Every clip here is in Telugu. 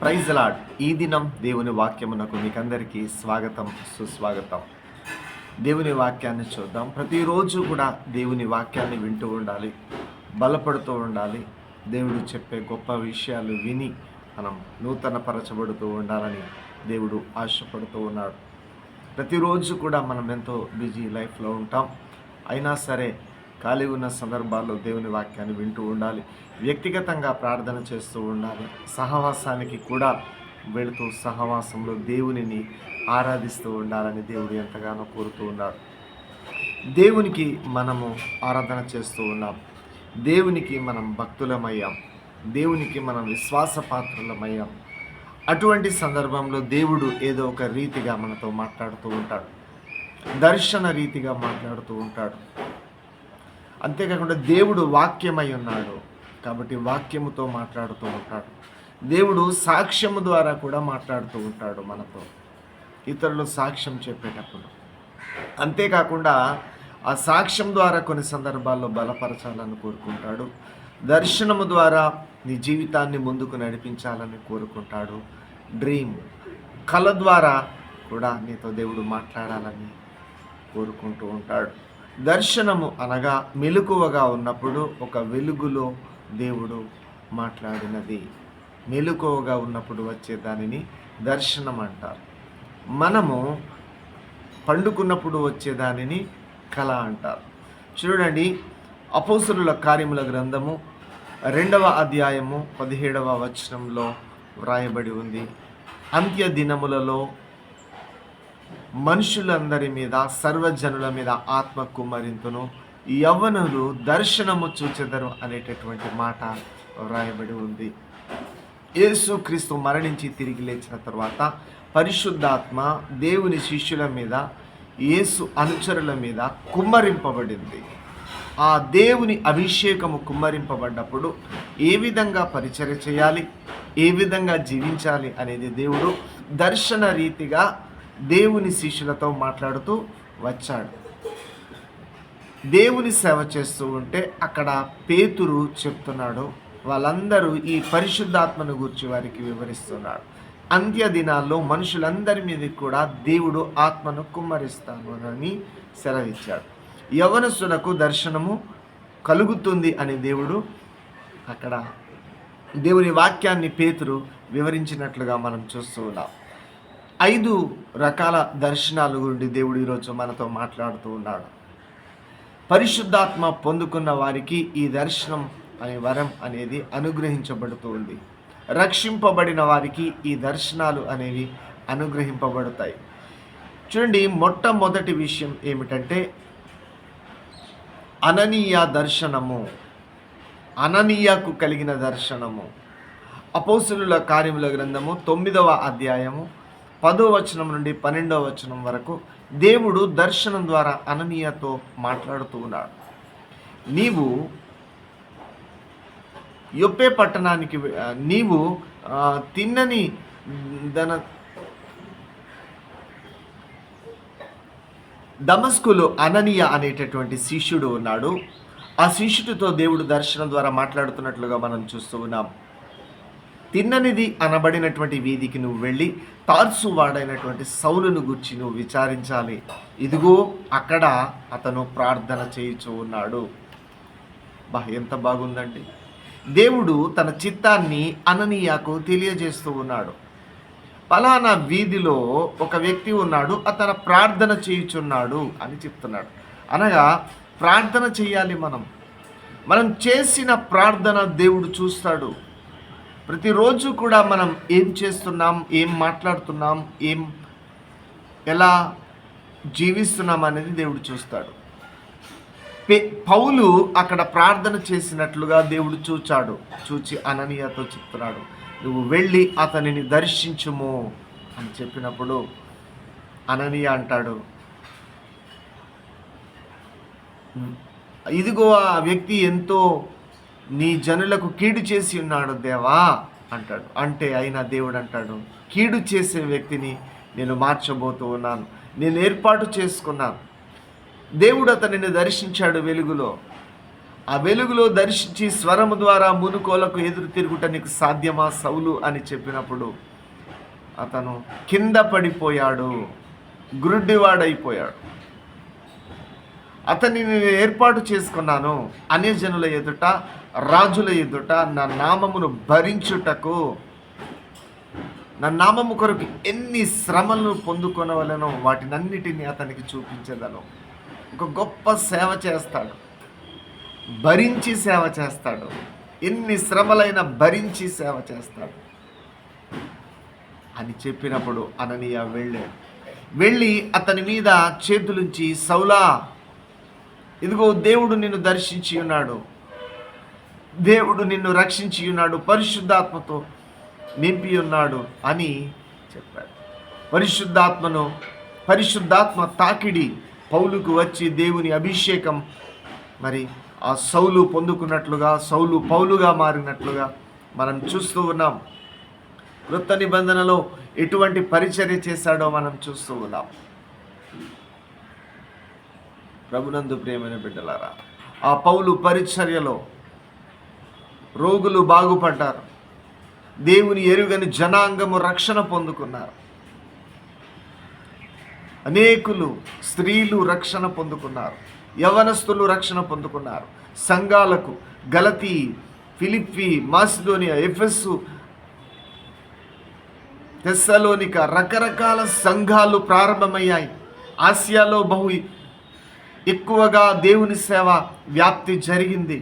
Praise lord. ఈ దినం దేవుని వాక్యమునకు మీకందరికీ స్వాగతం, సుస్వాగతం. దేవుని వాక్యాన్ని చూద్దాం. ప్రతిరోజు కూడా దేవుని వాక్యాన్ని వింటూ ఉండాలి, బలపడుతూ ఉండాలి. దేవుడు చెప్పే గొప్ప విషయాలు విని మనం నూతన పరచబడుతూ ఉండాలని దేవుడు ఆశపడుతూ ఉన్నాడు. ప్రతిరోజు కూడా మనం ఎంతో బిజీ లైఫ్లో ఉంటాం. అయినా సరే ఖాళీ ఉన్న సందర్భాల్లో దేవుని వాక్యాన్ని వింటూ ఉండాలి. వ్యక్తిగతంగా ప్రార్థన చేస్తూ ఉండాలి. సహవాసానికి కూడా వెళుతూ సహవాసంలో దేవునిని ఆరాధిస్తూ ఉండాలని దేవుడు ఎంతగానో కోరుతూ ఉన్నాడు. దేవునికి మనము ఆరాధన చేస్తూ ఉన్నాం. దేవునికి మనం భక్తులమయ్యాం. దేవునికి మనం విశ్వాసపాత్రులమయ్యాం. అటువంటి సందర్భంలో దేవుడు ఏదో ఒక రీతిగా మనతో మాట్లాడుతూ ఉంటాడు. దర్శన రీతిగా మాట్లాడుతూ ఉంటాడు. అంతేకాకుండా దేవుడు వాక్యమై ఉన్నాడు కాబట్టి వాక్యముతో మాట్లాడుతూ ఉంటాడు. దేవుడు సాక్ష్యము ద్వారా కూడా మాట్లాడుతూ ఉంటాడు మనతో, ఇతరులు సాక్ష్యం చెప్పేటప్పుడు. అంతేకాకుండా ఆ సాక్ష్యం ద్వారా కొన్ని సందర్భాల్లో బలపరచాలని కోరుకుంటాడు. దర్శనము ద్వారా నీ జీవితాన్ని ముందుకు నడిపించాలని కోరుకుంటాడు. డ్రీమ్, కళ ద్వారా కూడా నీతో దేవుడు మాట్లాడాలని కోరుకుంటూ ఉంటాడు. దర్శనము అనగా మెలకువగా ఉన్నప్పుడు ఒక వెలుగులో దేవుడు మాట్లాడినది. మెలకువగా ఉన్నప్పుడు వచ్చే దానిని దర్శనం అంటారు. మనము పండుకున్నప్పుడు వచ్చే దానిని కళ అంటారు. చూడండి, అపోస్తలుల కార్యముల గ్రంథము 2వ అధ్యాయము 17వ వచనంలో వ్రాయబడి ఉంది. అంత్య దినములలో మనుషులందరి మీద, సర్వజనుల మీద ఆత్మ కుమ్మరింతును, యవ్వనులు దర్శనము చూచెదరు అనేటటువంటి మాట వ్రాయబడి ఉంది. యేసుక్రీస్తు మరణించి తిరిగి లేచిన తర్వాత పరిశుద్ధాత్మ దేవుని శిష్యుల మీద, యేసు అనుచరుల మీద కుమ్మరింపబడింది. ఆ దేవుని అభిషేకము కుమ్మరింపబడ్డప్పుడు ఏ విధంగా పరిచర్య చేయాలి, ఏ విధంగా జీవించాలి అనేది దేవుడు దర్శన రీతిగా దేవుని శిష్యులతో మాట్లాడుతూ వచ్చాడు. దేవుని సేవ చేస్తూ ఉంటే అక్కడ పేతురు చెప్తున్నాడు, వాళ్ళందరూ ఈ పరిశుద్ధాత్మను గురించి వారికి వివరిస్తున్నాడు. అంత్య దినాల్లో మనుషులందరి మీద కూడా దేవుడు ఆత్మను కుమ్మరిస్తాను అని సెలవిచ్చాడు. యవనస్తులకు దర్శనము కలుగుతుంది అని దేవుడు అక్కడ దేవుని వాక్యాన్ని పేతురు వివరించినట్లుగా మనం చూస్తూ ఉన్నాం. 5 రకాల దర్శనాల గురించి దేవుడు ఈరోజు మనతో మాట్లాడుతూ ఉన్నాడు. పరిశుద్ధాత్మ పొందుకున్న వారికి ఈ దర్శనం అనే వరం అనేది అనుగ్రహించబడుతూ ఉంది. రక్షింపబడిన వారికి ఈ దర్శనాలు అనేవి అనుగ్రహింపబడతాయి. చూడండి, మొట్టమొదటి విషయం ఏమిటంటే అననీయ దర్శనము. అననీయకు కలిగిన దర్శనము. అపోస్తలుల కార్యముల గ్రంథము 9వ అధ్యాయము 10వ వచనం నుండి 12వ వచనం వరకు దేవుడు దర్శనం ద్వారా అననీయతో మాట్లాడుతూ ఉన్నాడు. నీవు యొప్పే పట్టణానికి నీవు తిన్నని దమస్కులో అననీయ అనేటటువంటి శిష్యుడు ఉన్నాడు. ఆ శిష్యుడితో దేవుడు దర్శనం ద్వారా మాట్లాడుతున్నట్లుగా మనం చూస్తూ ఉన్నాం. తిన్ననిది అనబడినటువంటి వీధికి నువ్వు వెళ్ళి తార్సు వాడైనటువంటి సౌలును గురించి నువ్వు విచారించాలి. ఇదిగో అక్కడ అతను ప్రార్థన చేయుచూ ఉన్నాడు. ఎంత బాగుందండి. దేవుడు తన చిత్తాన్ని అననీయకు తెలియజేస్తూ ఉన్నాడు. ఫలానా వీధిలో ఒక వ్యక్తి ఉన్నాడు, అతను ప్రార్థన చేయుచున్నాడు అని చెప్తున్నాడు. అనగా ప్రార్థన చేయాలి. మనం చేసిన ప్రార్థన దేవుడు చూస్తాడు. ప్రతిరోజు కూడా మనం ఏం చేస్తున్నాం, ఏం మాట్లాడుతున్నాం, ఎలా జీవిస్తున్నాం అనేది దేవుడు చూస్తాడు. పౌలు అక్కడ ప్రార్థన చేసినట్లుగా దేవుడు చూచి అననీయతో చెప్తున్నాడు, నువ్వు వెళ్ళి అతనిని దర్శించుము అని చెప్పినప్పుడు అననీయ అంటాడు, ఇదిగో ఆ వ్యక్తి ఎంతో నీ జనులకు కీడు చేసి ఉన్నాడు దేవా అంటాడు. అంటే అయినా దేవుడు అంటాడు, కీడు చేసే వ్యక్తిని నేను మార్చబోతూ ఉన్నాను, నేను ఏర్పాటు చేసుకున్నాను. దేవుడు అతనిని దర్శించాడు వెలుగులో. ఆ వెలుగులో దర్శించి స్వరము ద్వారా మునుకోలకు ఎదురు తిరుగుట నీకు సాధ్యమా సౌలు అని చెప్పినప్పుడు అతను కింద పడిపోయాడు, గురుడ్డివాడైపోయాడు. అతన్ని నేను ఏర్పాటు చేసుకున్నాను అన్యజనుల ఎదుట, రాజుల ఎదుట నా నామమును భరించుటకు, నా నామము కొరకు ఎన్ని శ్రమలను పొందుకొనవలెనో వాటినన్నిటినీ అతనికి చూపించేదను. ఒక గొప్ప సేవ చేస్తాడు, భరించి సేవ చేస్తాడు. ఎన్ని శ్రమలైనా భరించి సేవ చేస్తాడు అని చెప్పినప్పుడు అననీయ వెళ్ళి అతని మీద చేతులుంచి, సౌలా, ఇదిగో దేవుడు నిన్ను దర్శించి ఉన్నాడు, దేవుడు నిన్ను రక్షించి ఉన్నాడు, పరిశుద్ధాత్మతో నింపి ఉన్నాడు అని చెప్పాడు. పరిశుద్ధాత్మ తాకిడి పౌలుకు వచ్చి దేవుని అభిషేకం మరి ఆ సౌలు పొందుకున్నట్లుగా, సౌలు పౌలుగా మారినట్లుగా మనం చూస్తూ ఉన్నాం. క్రొత్త నిబంధనలో ఎటువంటి పరిచర్య చేశాడో మనం చూస్తూ ఉన్నాం. ప్రభునందు ప్రియమైన బిడ్డలారా, ఆ పౌలు పరిచర్యలో రోగులు బాగుపడ్డారు, దేవుని ఎరుగని జనాంగము రక్షణ పొందుకున్నారు, అనేకులు స్త్రీలు రక్షణ పొందుకున్నారు, యవనస్తులు రక్షణ పొందుకున్నారు. సంఘాలకు గలతీ, ఫిలిప్పి, మాసిదోనియా, ఎఫెసు, తెస్సలోనిక రకరకాల సంఘాలు ప్రారంభమయ్యాయి. ఆసియాలో బహు ఎక్కువగా దేవుని సేవ వ్యాప్తి జరిగింది.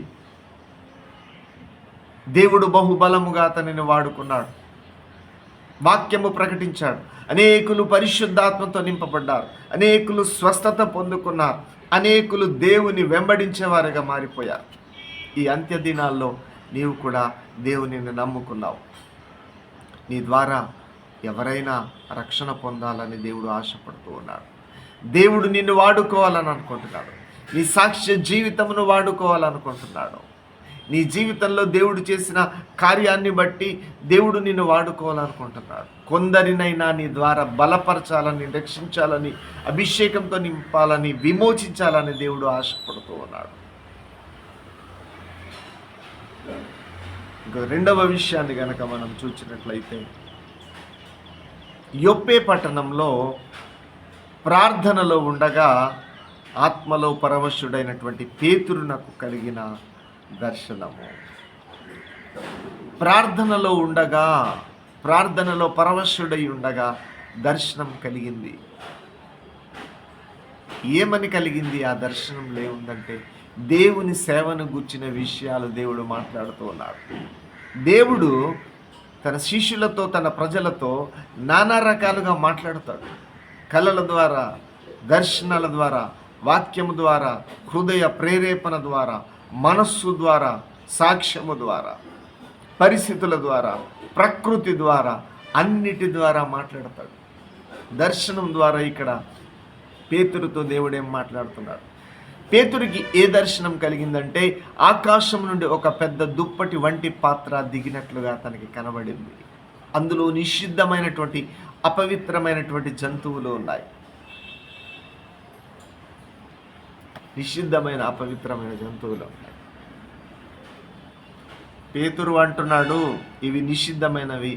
దేవుడు బహుబలముగా అతనిని వాడుకున్నాడు, వాక్యము ప్రకటించాడు. అనేకులు పరిశుద్ధాత్మతో నింపబడ్డారు, అనేకులు స్వస్థత పొందుకున్నారు, అనేకులు దేవుని వెంబడించేవారుగా మారిపోయారు. ఈ అంత్య దినాల్లో నీవు కూడా దేవునిని నమ్ముకున్నావు. నీ ద్వారా ఎవరైనా రక్షణ పొందాలని దేవుడు ఆశపడుతూ ఉన్నాడు. దేవుడు నిన్ను వాడుకోవాలని అనుకుంటున్నాడు. నీ సాక్ష్య జీవితమును వాడుకోవాలనుకుంటున్నాడు. నీ జీవితంలో దేవుడు చేసిన కార్యాన్ని బట్టి దేవుడు నిన్ను వాడుకోవాలనుకుంటున్నాడు. కొందరినైనా నీ ద్వారా బలపరచాలని, రక్షించాలని, అభిషేకంతో నింపాలని, విమోచించాలని దేవుడు ఆశపడుతూ ఉన్నాడు. ఇంకా రెండవ విషయాన్ని కనుక మనం చూసినట్లయితే, యొప్పే పట్టణంలో ప్రార్థనలో ఉండగా ఆత్మలో పరవశుడైనటువంటి పేతురునకు కలిగిన దర్శనము. ప్రార్థనలో పరవశుడై ఉండగా దర్శనం కలిగింది. ఏమని కలిగింది? ఆ దర్శనంలో ఏముందంటే, దేవుని సేవను గుర్చిన విషయాలు దేవుడు మాట్లాడుతూ ఉన్నాడు. దేవుడు తన శిష్యులతో, తన ప్రజలతో నానా రకాలుగా మాట్లాడతాడు. కళల ద్వారా, దర్శనాల ద్వారా, వాక్యము ద్వారా, హృదయ ప్రేరేపణ ద్వారా, మనస్సు ద్వారా, సాక్ష్యము ద్వారా, పరిస్థితుల ద్వారా, ప్రకృతి ద్వారా, అన్నిటి ద్వారా మాట్లాడతాడు. దర్శనం ద్వారా ఇక్కడ పేతురుతో దేవుడేం మాట్లాడుతున్నాడు? పేతురికి ఏ దర్శనం కలిగిందంటే, ఆకాశం నుండి ఒక పెద్ద దుప్పటి వంటి పాత్ర దిగినట్లుగా తనకి కనబడింది. అందులో నిషిద్ధమైనటువంటి, అపవిత్రమైనటువంటి జంతువులు ఉన్నాయి. నిషిద్ధమైన, అపవిత్రమైన జంతువులు ఉన్నాయి. పేతురు అంటున్నాడు, ఇవి నిషిద్ధమైనవి,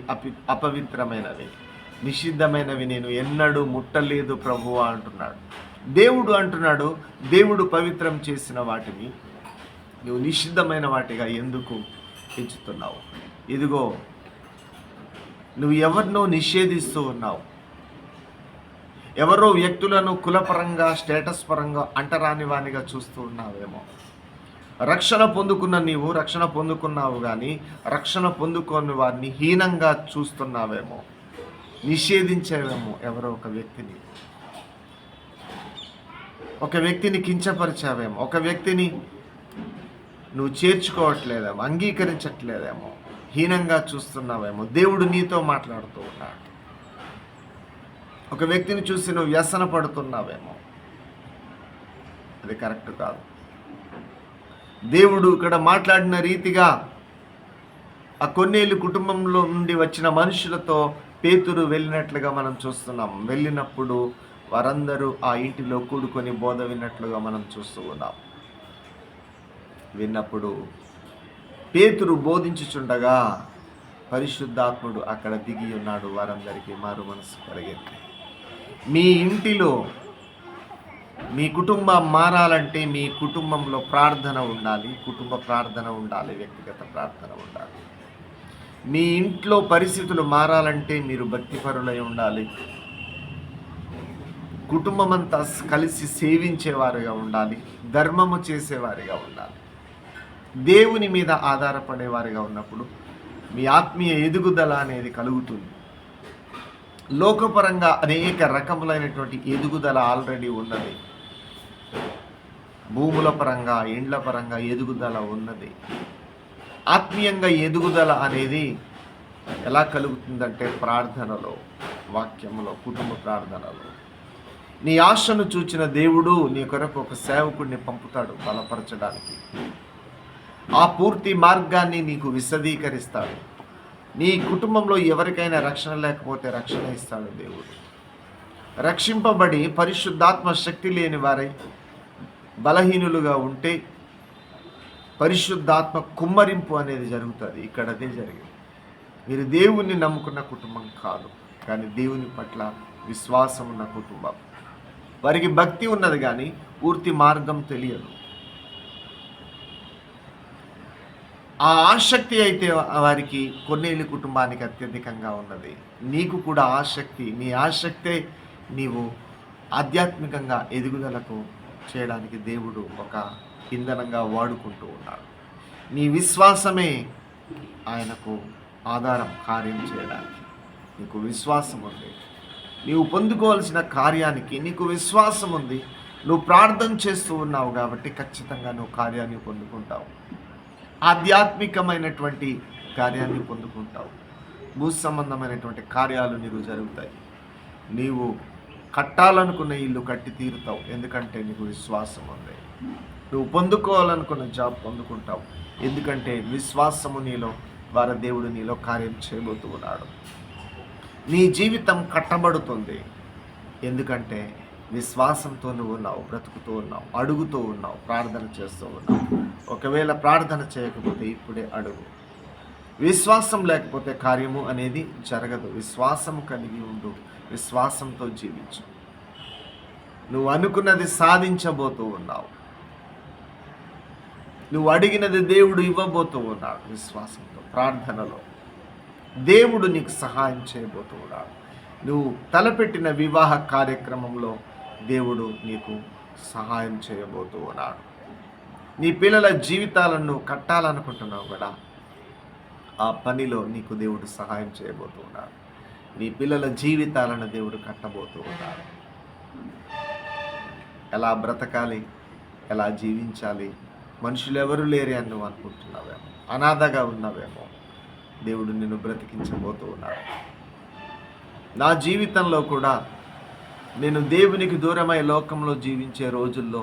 అపవిత్రమైనవి, నిషిద్ధమైనవి నేను ఎన్నడూ ముట్టలేదు ప్రభువా అంటున్నాడు. దేవుడు అంటున్నాడు, దేవుడు పవిత్రం చేసిన వాటిని నువ్వు నిషిద్ధమైన వాటిగా ఎందుకు ఎంచుతున్నావు? ఇదిగో, నువ్వు ఎవరినో నిషేధిస్తూ ఉన్నావు. ఎవరో వ్యక్తులను కులపరంగా, స్టేటస్ పరంగా అంటరాని వానిగా చూస్తూ ఉన్నావేమో. రక్షణ పొందుకున్న నీవు రక్షణ పొందుకున్నావు, కానీ రక్షణ పొందుకొని వారిని హీనంగా చూస్తున్నావేమో, నిషేధించేవేమో. ఎవరో ఒక వ్యక్తిని కించపరిచావేమో, ఒక వ్యక్తిని నువ్వు చేర్చుకోవట్లేదేమో, అంగీకరించట్లేదేమో, హీనంగా చూస్తున్నావేమో. దేవుడు నీతో మాట్లాడుతూ ఉన్నాడు. ఒక వ్యక్తిని చూసి నువ్వు వ్యసన పడుతున్నావేమో. అది కరెక్ట్ కాదు. దేవుడు ఇక్కడ మాట్లాడిన రీతిగా ఆ కొన్నేళ్ళు కుటుంబంలో నుండి వచ్చిన మనుషులతో పేతురు వెళ్ళినట్లుగా మనం చూస్తున్నాం. వెళ్ళినప్పుడు వారందరూ ఆ ఇంటిలో కూడుకొని బోధ విన్నట్లుగా మనం చూస్తూ ఉన్నాం. విన్నప్పుడు పేతురు బోధించుచుండగా పరిశుద్ధాత్ముడు అక్కడ దిగి ఉన్నాడు. వారందరికీ మారు మనసు కలిగింది. మీ ఇంటిలో మీ కుటుంబం మారాలంటే మీ కుటుంబంలో ప్రార్థన ఉండాలి, కుటుంబ ప్రార్థన ఉండాలి, వ్యక్తిగత ప్రార్థన ఉండాలి. మీ ఇంట్లో పరిస్థితులు మారాలంటే మీరు భక్తిపరులై ఉండాలి, కుటుంబం అంతా కలిసి సేవించేవారుగా ఉండాలి, ధర్మము చేసేవారిగా ఉండాలి. దేవుని మీద ఆధారపడేవారిగా ఉన్నప్పుడు మీ ఆత్మీయ ఎదుగుదల అనేది కలుగుతుంది. లోకపరంగా అనేక రకములైనటువంటి ఎదుగుదల ఆల్రెడీ ఉన్నది. భూముల పరంగా, ఇండ్ల పరంగా ఎదుగుదల ఉన్నది. ఆత్మీయంగా ఎదుగుదల అనేది ఎలా కలుగుతుందంటే ప్రార్థనలో, వాక్యములో, కుటుంబ ప్రార్థనలో. నీ ఆశను చూచిన దేవుడు నీ కొరకు ఒక సేవకుడిని పంపుతాడు బలపరచడానికి. ఆ పూర్తి మార్గాన్ని నీకు విశదీకరిస్తాడు. నీ కుటుంబంలో ఎవరికైనా రక్షణ లేకపోతే రక్షణ ఇస్తాడు దేవుడు. రక్షింపబడి పరిశుద్ధాత్మ శక్తి లేని వారై బలహీనులుగా ఉంటే పరిశుద్ధాత్మ కుమ్మరింపు అనేది జరుగుతుంది. ఇక్కడ అదే జరిగింది. మీరు దేవుణ్ణి నమ్ముకున్న కుటుంబం కాదు, కానీ దేవుని పట్ల విశ్వాసం ఉన్న కుటుంబం. వారికి భక్తి ఉన్నది కానీ పూర్తి మార్గం తెలియదు. ఆ ఆసక్తి అయితే వారికి కొన్నేళ్ళ కుటుంబానికి అత్యధికంగా ఉన్నది. నీకు కూడా ఆసక్తి, నీ ఆసక్తే నీవు ఆధ్యాత్మికంగా ఎదుగుదలకు చేయడానికి దేవుడు ఒక ఇంధనంగా వాడుకుంటూ ఉన్నాడు. నీ విశ్వాసమే ఆయనకు ఆధారం కార్యం చేయడానికి. నీకు విశ్వాసం ఉంది, నీవు పొందుకోవాల్సిన కార్యానికి నీకు విశ్వాసం ఉంది. నువ్వు ప్రార్థన చేస్తూ ఉన్నావు కాబట్టి ఖచ్చితంగా నువ్వు కార్యాన్ని పొందుకుంటావు. ఆధ్యాత్మికమైనటువంటి కార్యాన్ని పొందుకుంటావు. భూ సంబంధమైనటువంటి కార్యాలు నీకు జరుగుతాయి. నీవు కట్టాలనుకున్న ఇల్లు కట్టి తీరుతావు, ఎందుకంటే నీకు విశ్వాసం ఉంది. నువ్వు పొందుకోవాలనుకున్న జాబ్ పొందుకుంటావు, ఎందుకంటే విశ్వాసము నీలో ద్వారా దేవుడు నీలో కార్యం చేయబోతూ ఉన్నాడు. నీ జీవితం కట్టబడుతుంది, ఎందుకంటే విశ్వాసంతో నువ్వు ఉన్నావు, బ్రతుకుతూ ఉన్నావు, అడుగుతూ ఉన్నావు, ప్రార్థన చేస్తూ ఉన్నావు. ఒకవేళ ప్రార్థన చేయకపోతే ఇప్పుడే అడుగు. విశ్వాసం లేకపోతే కార్యము అనేది జరగదు. విశ్వాసం కలిగి ఉండు, విశ్వాసంతో జీవించు. నువ్వు అనుకున్నది సాధించబోతూ ఉన్నావు. నువ్వు అడిగినది దేవుడు ఇవ్వబోతూ ఉన్నాడు. విశ్వాసంతో ప్రార్థనలో దేవుడు నీకు సహాయం చేయబోతూ ఉన్నాడు. నువ్వు తలపెట్టిన వివాహ కార్యక్రమంలో దేవుడు నీకు సహాయం చేయబోతూ ఉన్నాడు. నీ పిల్లల జీవితాలను కట్టాలనుకుంటున్నావు కదా, ఆ పనిలో నీకు దేవుడు సహాయం చేయబోతూ ఉన్నాడు. నీ పిల్లల జీవితాలను దేవుడు కట్టబోతూ ఉన్నాడు. ఎలా బ్రతకాలి, ఎలా జీవించాలి, మనుషులు ఎవరు లేరు అని నువ్వు అనుకుంటున్నావేమో, అనాథగా ఉన్నావేమో, దేవుడు నిన్ను బ్రతికించబోతూ ఉన్నాడు. నా జీవితంలో కూడా నేను దేవునికి దూరమై లోకంలో జీవించే రోజుల్లో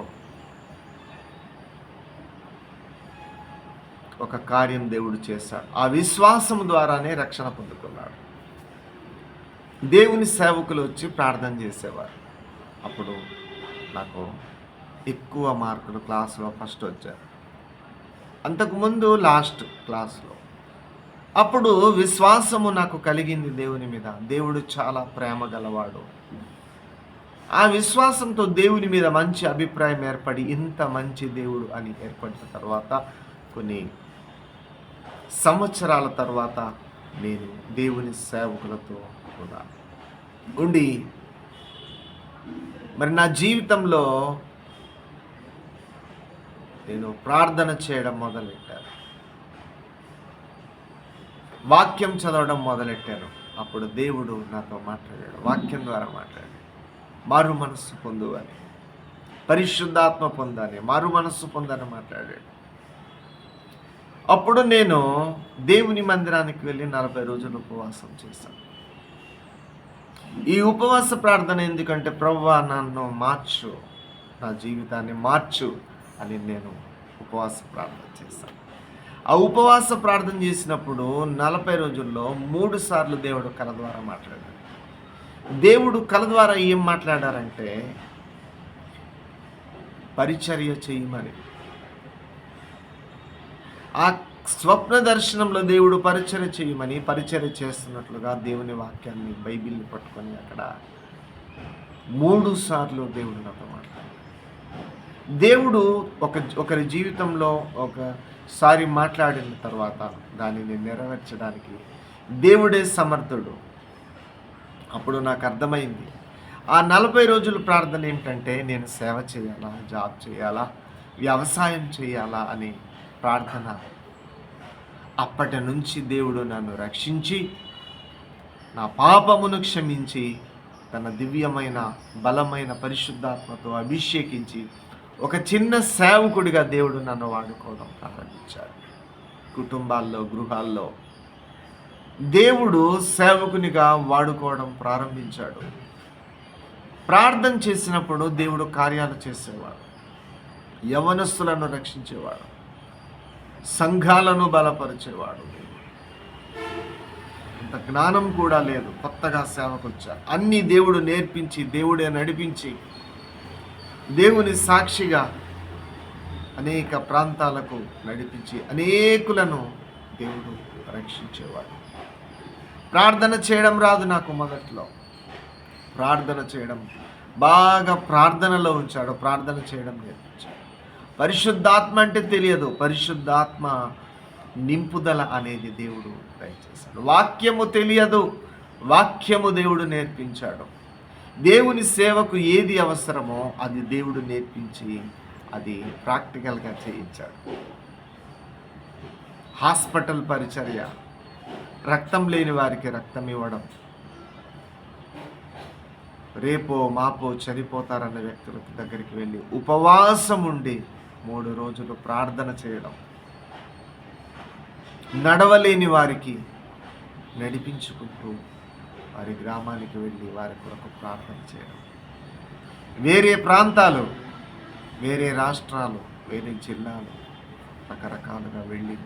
ఒక కార్యం దేవుడు చేశాడు. ఆ విశ్వాసం ద్వారానే రక్షణ పొందుకున్నాడు. దేవుని సేవకులు వచ్చి ప్రార్థన చేసేవారు. అప్పుడు నాకు ఎక్కువ మార్కులు క్లాసులో ఫస్ట్ వచ్చారు. అంతకుముందు లాస్ట్ క్లాస్లో. అప్పుడు విశ్వాసము నాకు కలిగింది దేవుని మీద. దేవుడు చాలా ప్రేమ గలవాడు. ఆ విశ్వాసంతో దేవుని మీద మంచి అభిప్రాయం ఏర్పడి, ఇంత మంచి దేవుడు అని ఏర్పడిన తర్వాత కొన్ని సంవత్సరాల తర్వాత నేను దేవుని సేవకులతో ఉండి మరి నా జీవితంలో నేను ప్రార్థన చేయడం మొదలెట్టాను, వాక్యం చదవడం మొదలెట్టాను. అప్పుడు దేవుడు నాతో మాట్లాడాడు, వాక్యం ద్వారా మాట్లాడాడు. మారు మనస్సు పొందు అని, పరిశుద్ధాత్మ పొందని, మారు మనస్సు పొందని మాట్లాడాడు. అప్పుడు నేను దేవుని మందిరానికి వెళ్ళి 40 రోజులు ఉపవాసం చేశాను. ఈ ఉపవాస ప్రార్థన ఎందుకంటే, ప్రభువా నన్ను మార్చు, నా జీవితాన్ని మార్చు అని నేను ఉపవాస ప్రార్థన చేశాను. ఆ ఉపవాస ప్రార్థన చేసినప్పుడు 40 రోజుల్లో 3 సార్లు దేవుడు కల ద్వారా మాట్లాడాడు. దేవుడు కల ద్వారా ఏం మాట్లాడారంటే, పరిచర్య చేయమని, ఆ స్వప్న దర్శనంలో దేవుడు పరిచర్య చేయమని పరిచర్య చేస్తున్నట్లుగా దేవుని వాక్యాన్ని బైబిల్ని పట్టుకొని అక్కడ 3 సార్లు దేవుడు నాతో మాట్లాడాడు. దేవుడు ఒకరి జీవితంలో ఒకసారి మాట్లాడిన తర్వాత దానిని నెరవేర్చడానికి దేవుడే సమర్థుడు. అప్పుడు నాకు అర్థమైంది, ఆ 40 రోజుల ప్రార్థన ఏమిటంటే, నేను సేవ చేయాలా, జాబ్ చేయాలా, వ్యవసాయం చేయాలా అనే ప్రార్థన. అప్పటి నుంచి దేవుడు నన్ను రక్షించి నా పాపమును క్షమించి తన దివ్యమైన బలమైన పరిశుద్ధాత్మతో అభిషేకించి ఒక చిన్న సేవకుడిగా దేవుడు నన్ను వాడుకోవడం ప్రారంభించాడు. కుటుంబాల్లో, గృహాల్లో దేవుడు సేవకునిగా వాడుకోవడం ప్రారంభించాడు. ప్రార్థన చేసినప్పుడు దేవుడు కార్యాలు చేసేవాడు, యవనస్తులను రక్షించేవాడు, సంఘాలను బలపరిచేవాడు. అంత జ్ఞానం కూడా లేదు, కొత్తగా సేవకు వచ్చారు. అన్నీ దేవుడు నేర్పించి, దేవుడే నడిపించి, దేవుని సాక్షిగా అనేక ప్రాంతాలకు నడిపించి అనేకులను దేవుడు రక్షించేవాడు. ప్రార్థన చేయడం రాదు నాకు మొదట్లో. ప్రార్థన చేయడం బాగా ప్రార్థనలో ఉంచాడు, ప్రార్థన చేయడం నేర్పించాడు. పరిశుద్ధాత్మ అంటే తెలియదు, పరిశుద్ధాత్మ నింపుదల అనేది దేవుడు దయచేశాడు. వాక్యము తెలియదు, వాక్యము దేవుడు నేర్పించాడు. దేవుని సేవకు ఏది అవసరమో అది దేవుడు నేర్పించి అది ప్రాక్టికల్గా చేయించాడు. హాస్పిటల్ పరిచర్య, రక్తం లేని వారికి రక్తం ఇవ్వడం, రేపో మాపో చనిపోతారన్న వ్యక్తుల దగ్గరికి వెళ్ళి ఉపవాసం ఉండి 3 రోజులు ప్రార్థన చేయడం, నడవలేని వారికి నడిపించుకుంటూ వారి గ్రామానికి వెళ్ళి వారి కొరకు ప్రార్థన చేయడం, వేరే ప్రాంతాలు, వేరే రాష్ట్రాలు, వేరే జిల్లాలు రకరకాలుగా వెళ్ళి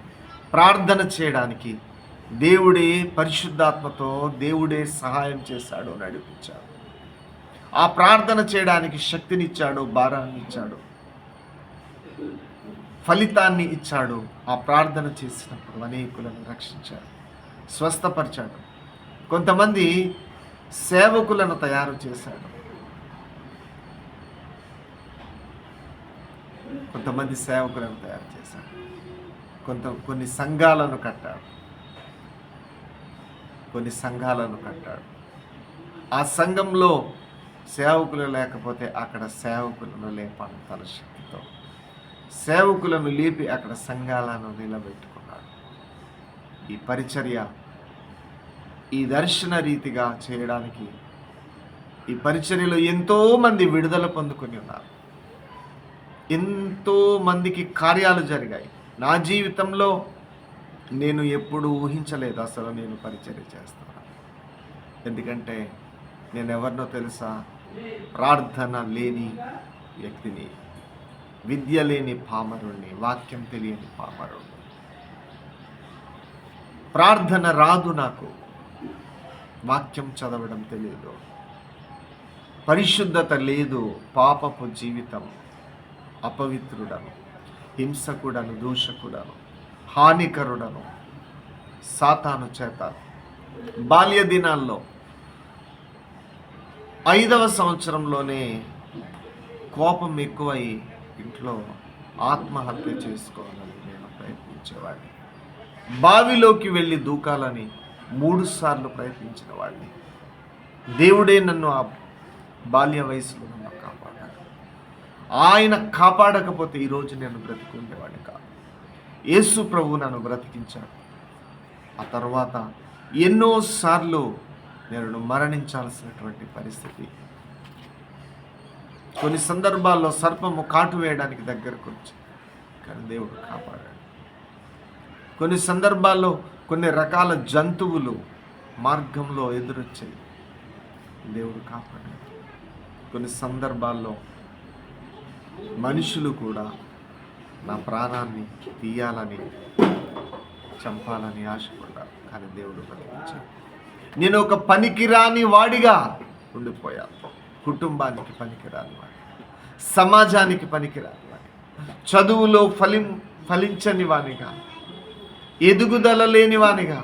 ప్రార్థన చేయడానికి దేవుడే పరిశుద్ధాత్మతో దేవుడే సహాయం చేశాడు, నడిపించాడు. ఆ ప్రార్థన చేయడానికి శక్తినిచ్చాడు, భారాన్ని ఇచ్చాడు, ఫలితాన్ని ఇచ్చాడు. ఆ ప్రార్థన చేసినప్పుడు అనేకులను రక్షించాడు, స్వస్థపరిచాడు. కొంతమంది సేవకులను తయారు చేశాడు, కొంతమంది సేవకులను తయారు చేశాడు, కొన్ని సంఘాలను కట్టాడు, కొన్ని సంఘాలను కట్టాడు. ఆ సంఘంలో సేవకులు లేకపోతే అక్కడ సేవకులను లేపాను తన శక్తితో. సేవకులను లేపి అక్కడ సంఘాలను నిలబెట్టుకున్నాడు. ఈ పరిచర్య ఈ దర్శన రీతిగా చేయడానికి ఈ పరిచర్యలో ఎంతోమంది విడుదల పొందుకొని ఉన్నారు, ఎంతో మందికి కార్యాలు జరిగాయి. నా జీవితంలో నేను ఎప్పుడు ఊహించలేదు అసలు నేను పరిచర్య చేస్తాను. ఎందుకంటే నేను ఎవరినో తెలుసా? ప్రార్థన లేని వ్యక్తిని, విద్య లేని పామరుణ్ణి, వాక్యం తెలియని పామరుణ్ణి. ప్రార్థన రాదు నాకు, వాక్యం చదవడం తెలియదు, పరిశుద్ధత లేదు, పాపపు జీవితం, అపవిత్రుడను, హింసకుడను, దూషకుడను, హానికరుడను, సాతాను చేత బాల్య దినాల్లో 5వ సంవత్సరంలోనే కోపం ఎక్కువై ఇంట్లో ఆత్మహత్య చేసుకోవాలని నేను ప్రయత్నించేవాడిని. బావిలోకి వెళ్ళి దూకాలని 3 సార్లు ప్రయత్నించిన వాడిని. దేవుడే నన్ను ఆ బాల్య వయసులో నన్ను కాపాడాడు. ఆయన కాపాడకపోతే ఈరోజు నేను బ్రతికుండేవాడిని కాదు. యేసు ప్రభు నన్ను బ్రతికించాడు. ఆ తర్వాత ఎన్నోసార్లు నేను మరణించాల్సినటువంటి పరిస్థితి. కొన్ని సందర్భాల్లో సర్పము కాటు వేయడానికి దగ్గరకు వచ్చి, కానీ దేవుడు కాపాడాడు. కొన్ని సందర్భాల్లో కొన్ని రకాల జంతువులు మార్గంలో ఎదురొచ్చాయి, దేవుడు కాపాడాడు. కొన్ని సందర్భాల్లో మనుషులు కూడా నా ప్రాణాన్ని తీయాలని, చంపాలని ఆశపడ్డారు, కానీ దేవుడు బతికించాడు. నేను ఒక పనికిరాని వాడిగా ఉండిపోయాను. కుటుంబానికి పనికిరాని వాడి, సమాజానికి పనికిరాని వాడి, చదువులో ఫలించని వాడిగా, ఎదుగుదల లేనివానిగా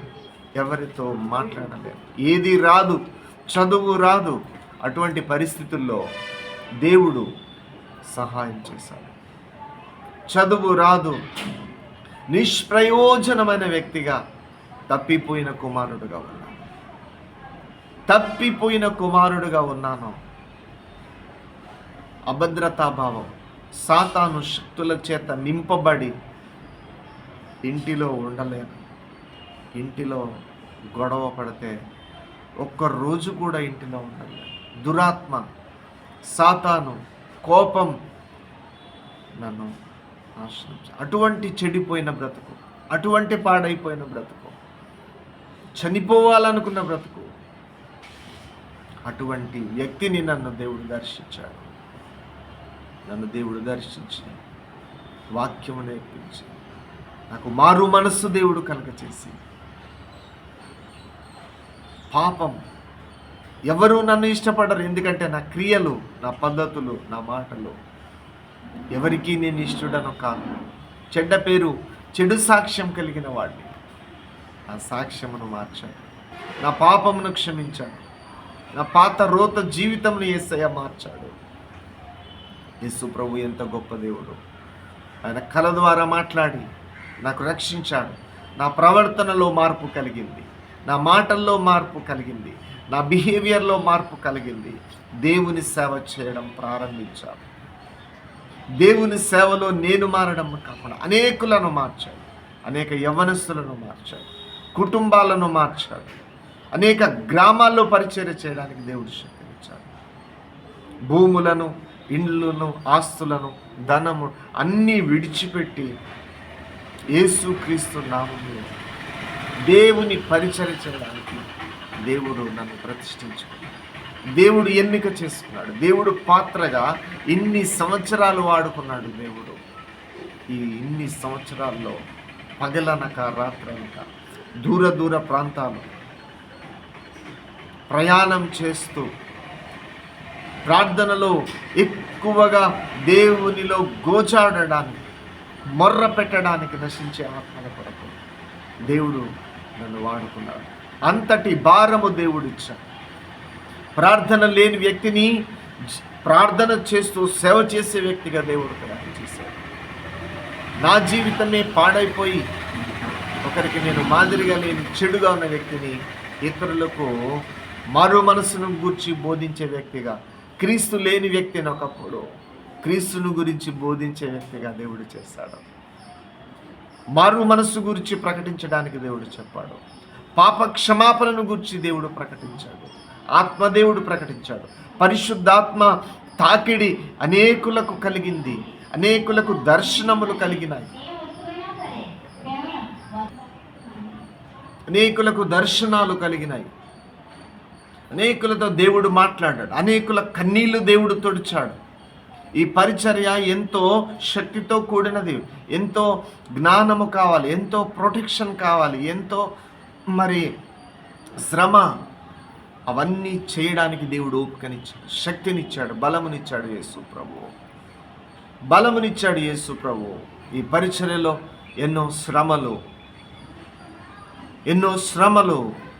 ఎవరితో మాట్లాడలేము. ఏది రాదు, చదువు రాదు. అటువంటి పరిస్థితుల్లో దేవుడు సహాయం చేశాడు. చదువు రాదు, నిష్ప్రయోజనమైన వ్యక్తిగా తప్పిపోయిన కుమారుడుగా ఉన్నాను. అభద్రతాభావం, సాతాను శక్తుల చేత నింపబడి ఇంటిలో ఉండలేను. ఇంటిలో గొడవ పడితే ఒక్కరోజు కూడా ఇంటిలో ఉండలేను. దురాత్మ, సాతాను, కోపం నన్ను నాశనం. అటువంటి చెడిపోయిన బ్రతుకు, అటువంటి పాడైపోయిన బ్రతుకు, చనిపోవాలనుకున్న బ్రతుకు, అటువంటి వ్యక్తిని నన్ను దేవుడు దర్శించాడు. నన్ను దేవుడు దర్శించి వాక్యము నేర్పించి నాకు మారు మనస్సు దేవుడు కలగచేసి, పాపం ఎవరు నన్ను ఇష్టపడరు. ఎందుకంటే నా క్రియలు, నా పద్ధతులు, నా మాటలు ఎవరికీ నేను ఇష్టడను కాను. చెడ్డ పేరు, చెడు సాక్ష్యం కలిగిన వాడిని. ఆ సాక్ష్యమును మార్చాడు. నా పాపమును క్షమించాడు. నా పాత రోత జీవితంను యేసయ్య మార్చాడు. యేసు ప్రభు ఎంత గొప్ప దేవుడు. ఆయన కళ ద్వారా మాట్లాడి నాకు రక్షించాడు. నా ప్రవర్తనలో మార్పు కలిగింది, నా మాటల్లో మార్పు కలిగింది, నా బిహేవియర్లో మార్పు కలిగింది. దేవుని సేవ చేయడం ప్రారంభించాను. దేవుని సేవలో నేను మారడం కాకుండా అనేకులను మార్చాడు. అనేక యవ్వనస్తులను మార్చాడు, కుటుంబాలను మార్చాడు. అనేక గ్రామాల్లో పరిచర్య చేయడానికి దేవుడు శక్తినిచ్చాడు. భూములను, ఇండ్లను, ఆస్తులను, ధనము అన్నీ విడిచిపెట్టి యేసుక్రీస్తు నామములో దేవుని పరిచర్య చేయడానికి దేవుడు నన్ను ప్రతిష్ఠించుకున్నాడు. దేవుడు ఎన్నిక చేసుకున్నాడు. దేవుడు పాత్రగా ఇన్ని సంవత్సరాలు వాడుకున్నాడు. దేవుడు ఈ ఇన్ని సంవత్సరాల్లో పగలనక రాత్రనక దూర ప్రాంతాలు ప్రయాణం చేస్తూ ప్రార్థనలో ఎక్కువగా దేవునిలో గోచాడడానికి, మొర్ర పెట్టడానికి, నశించే ఆత్మల కొరకు దేవుడు నన్ను వాడుకున్నాడు. అంతటి భారము దేవుడు ఇచ్చాడు. ప్రార్థన లేని వ్యక్తిని ప్రార్థన చేస్తూ సేవ చేసే వ్యక్తిగా దేవుడు తయారు చేశాడు. నా జీవితమే పాడైపోయి ఒకరికి నేను మాదిరిగా లేని చెడుగా ఉన్న వ్యక్తిని ఇతరులకు మరో మనసును గూర్చి బోధించే వ్యక్తిగా, క్రీస్తు లేని వ్యక్తిని ఒకప్పుడు క్రీస్తును గురించి బోధించే వ్యక్తిగా దేవుడు చేశాడు. మారు మనస్సు గురించి ప్రకటించడానికి దేవుడు చెప్పాడు. పాప క్షమాపణను గురించి దేవుడు ప్రకటించాడు. ఆత్మదేవుడు ప్రకటించాడు. పరిశుద్ధాత్మ తాకిడి అనేకులకు కలిగింది. అనేకులకు దర్శనములు కలిగినాయి. అనేకులకు దర్శనాలు కలిగినాయి. అనేకులతో దేవుడు మాట్లాడాడు. అనేకుల కన్నీళ్లు దేవుడు తుడిచాడు. ఈ పరిచర్య ఎంతో శక్తితో కూడినది. ఎంతో జ్ఞానము కావాలి, ఎంతో ప్రొటెక్షన్ కావాలి, ఎంతో శ్రమ. అవన్నీ చేయడానికి దేవుడు ఓపికనిచ్చాడు, శక్తినిచ్చాడు, బలమునిచ్చాడు యేసు ప్రభువు. బలమునిచ్చాడు యేసు ప్రభువు. ఈ పరిచర్యలో ఎన్నో శ్రమలు.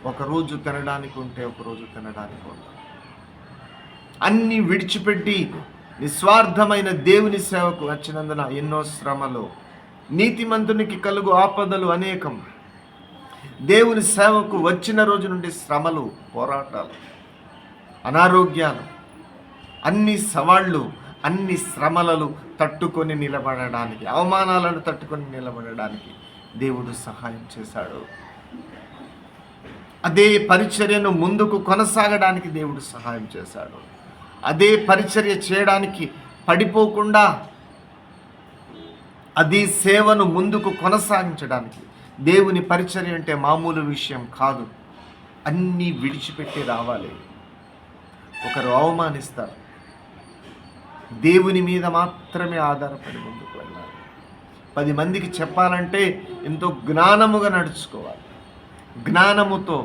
ఒకరోజు తినడానికి ఉంటే ఒకరోజు తినడానికి ఉండదు. అన్నీ విడిచిపెట్టి నిస్వార్థమైన దేవుని సేవకు వచ్చినందున ఎన్నో శ్రమలు. నీతిమంతునికి కలుగు ఆపదలు అనేకం. దేవుని సేవకు వచ్చిన రోజు నుండి శ్రమలు, పోరాటాలు, అనారోగ్యాలు, అన్ని సవాళ్ళు, అన్ని శ్రమలను తట్టుకొని నిలబడడానికి, అవమానాలను తట్టుకొని నిలబడడానికి దేవుడు సహాయం చేశాడు. అదే పరిచర్యను ముందుకు కొనసాగడానికి దేవుడు సహాయం చేశాడు. అదే పరిచర్య చేయడానికి పడిపోకుండా అది సేవను ముందుకు కొనసాగించడానికి. దేవుని పరిచర్య అంటే మామూలు విషయం కాదు. అన్నీ విడిచిపెట్టి రావాలి. ఒకరు అవమానిస్తారు, దేవుని మీద మాత్రమే ఆధారపడి ముందుకు వెళ్ళాలి. 10 మందికి చెప్పాలంటే ఎంతో జ్ఞానముగా నడుచుకోవాలి. జ్ఞానముతో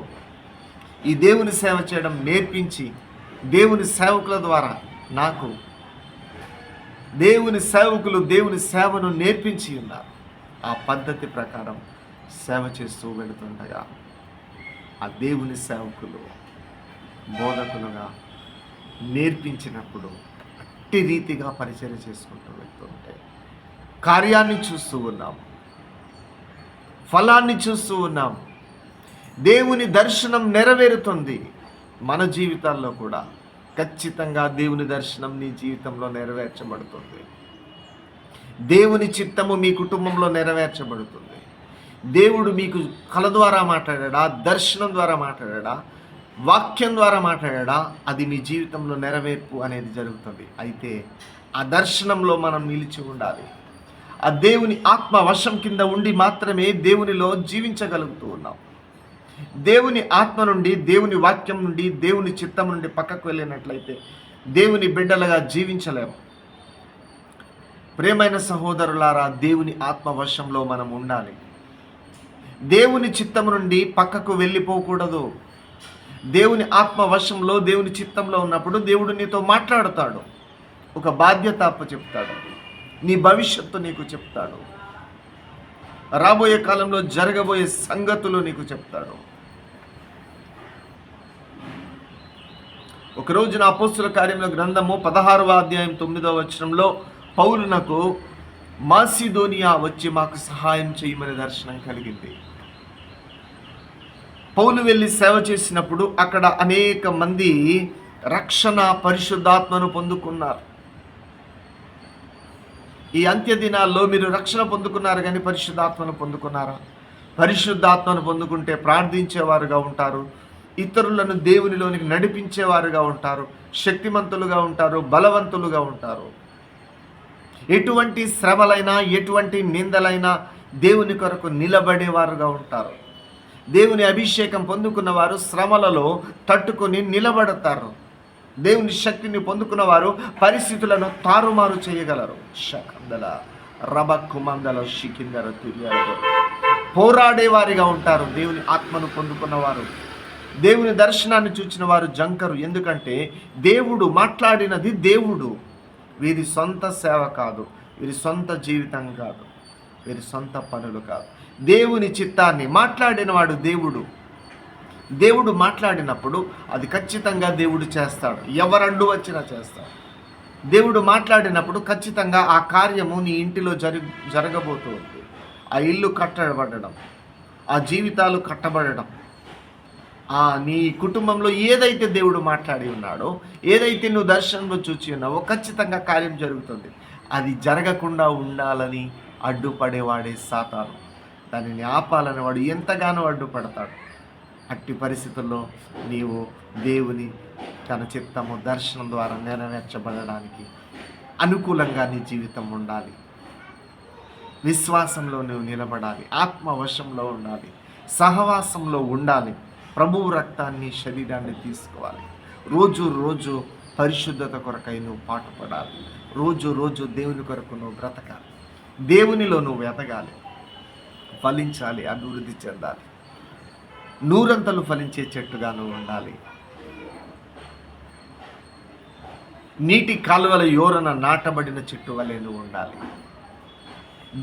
ఈ దేవుని సేవ చేయడం నేర్పించి, దేవుని సేవకుల ద్వారా నాకు దేవుని సేవకులు దేవుని సేవను నేర్పించి ఉన్నారు. ఆ పద్ధతి ప్రకారం సేవ చేస్తూ వెళుతుండగా ఆ దేవుని సేవకులు బోధకులుగా నేర్పించినప్పుడు అట్టి రీతిగా పరిచయం చేసుకుంటూ వెళ్తుంటే కార్యాన్ని చూస్తూ ఉన్నాం, ఫలాన్ని చూస్తూ ఉన్నాం. దేవుని దర్శనం నెరవేరుతుంది. మన జీవితాల్లో కూడా ఖచ్చితంగా దేవుని దర్శనం నీ జీవితంలో నెరవేర్చబడుతుంది. దేవుని చిత్తము మీ కుటుంబంలో నెరవేర్చబడుతుంది. దేవుడు మీకు కళ ద్వారా మాట్లాడా, దర్శనం ద్వారా మాట్లాడా, వాక్యం ద్వారా మాట్లాడా, అది మీ జీవితంలో నెరవేర్పు అనేది జరుగుతుంది. అయితే ఆ దర్శనంలో మనం నిలిచి ఉండాలి. ఆ దేవుని ఆత్మ వశం కింద ఉండి మాత్రమే దేవునిలో జీవించగలుగుతూ ఉన్నాం. దేవుని ఆత్మ నుండి, దేవుని వాక్యం నుండి, దేవుని చిత్తం నుండి పక్కకు వెళ్ళినట్లయితే దేవుని బిడ్డలుగా జీవించలేము. ప్రియమైన సహోదరులారా, దేవుని ఆత్మ వశంలో మనం ఉండాలి. దేవుని చిత్తం నుండి పక్కకు వెళ్ళిపోకూడదు. దేవుని ఆత్మ వశంలో, దేవుని చిత్తంలో ఉన్నప్పుడు దేవుడు నీతో మాట్లాడతాడు. ఒక బాధ్యత చెప్తాడు. నీ భవిష్యత్తు నీకు చెప్తాడు. రాబోయే కాలంలో జరగబోయే సంగతులు నీకు చెప్తాడు. ఒక రోజున అపోస్తుల కార్యముల గ్రంథము 16వ అధ్యాయం 9వ వచనంలో పౌలునకు మాసిదోనియా వచ్చి మాకు సహాయం చేయమని దర్శనం కలిగింది. పౌలు వెళ్ళి సేవ చేసినప్పుడు అక్కడ అనేక మంది రక్షణ, పరిశుద్ధాత్మను పొందుకున్నారు. ఈ అంత్య దినాల్లో మీరు రక్షణ పొందుకున్నారు కానీ పరిశుద్ధాత్మను పొందుకున్నారా? పరిశుద్ధాత్మను పొందుకుంటే ప్రార్థించేవారుగా ఉంటారు, ఇతరులను దేవునిలోనికి నడిపించేవారుగా ఉంటారు, శక్తిమంతులుగా ఉంటారు, బలవంతులుగా ఉంటారు. ఎటువంటి శ్రమలైనా, ఎటువంటి నిందలైనా దేవుని కొరకు నిలబడేవారుగా ఉంటారు. దేవుని అభిషేకం పొందుకున్నవారు శ్రమలలో తట్టుకొని నిలబడతారు. దేవుని శక్తిని పొందుకున్నవారు పరిస్థితులను తారుమారు చేయగలరు. శకందల రబక్కుమందల షికిందర తుర్యాలు పోరాడేవారిగా ఉంటారు. దేవుని ఆత్మను పొందుకున్నవారు, దేవుని దర్శనాన్ని చూచిన వారు జంకరు. ఎందుకంటే దేవుడు మాట్లాడినది దేవుడు. వీరి సొంత సేవ కాదు, వీరి సొంత జీవితం కాదు, వీరి సొంత పనులు కాదు. దేవుని చిత్తాన్ని మాట్లాడినవాడు దేవుడు. దేవుడు మాట్లాడినప్పుడు అది ఖచ్చితంగా దేవుడు చేస్తాడు. ఎవరండు వచ్చినా చేస్తాడు. దేవుడు మాట్లాడినప్పుడు ఖచ్చితంగా ఆ కార్యము నీ ఇంటిలో జరగబోతుంది. ఆ ఇల్లు కట్టబడడం, ఆ జీవితాలు కట్టబడడం, నీ కుటుంబంలో ఏదైతే దేవుడు మాట్లాడి ఉన్నాడో, ఏదైతే నువ్వు దర్శనంలో చూచి ఉన్నావో ఖచ్చితంగా కార్యం జరుగుతుంది. అది జరగకుండా ఉండాలని అడ్డుపడేవాడే సాతాను. దానిని ఆపాలని వాడు ఎంతగానో అడ్డుపడతాడు. అట్టి పరిస్థితుల్లో నీవు దేవుని తన చిత్తము దర్శనం ద్వారా నెరవేర్చబడడానికి అనుకూలంగా నీ జీవితం ఉండాలి. విశ్వాసంలో నువ్వు నిలబడాలి, ఆత్మవశంలో ఉండాలి, సహవాసంలో ఉండాలి. ప్రభువు రక్తాన్ని, శరీరాన్ని తీసుకోవాలి. రోజు రోజు పరిశుద్ధత కొరకై నువ్వు పాటుపడాలి. రోజు రోజు దేవుని కొరకు నువ్వు బ్రతకాలి. దేవునిలో నువ్వు ఎదగాలి, ఫలించాలి, అభివృద్ధి చెందాలి. నూరంతలు ఫలించే చెట్టుగా నువ్వు ఉండాలి. నీటి కాలువల యోరన నాటబడిన చెట్టు వలె నువ్వు ఉండాలి.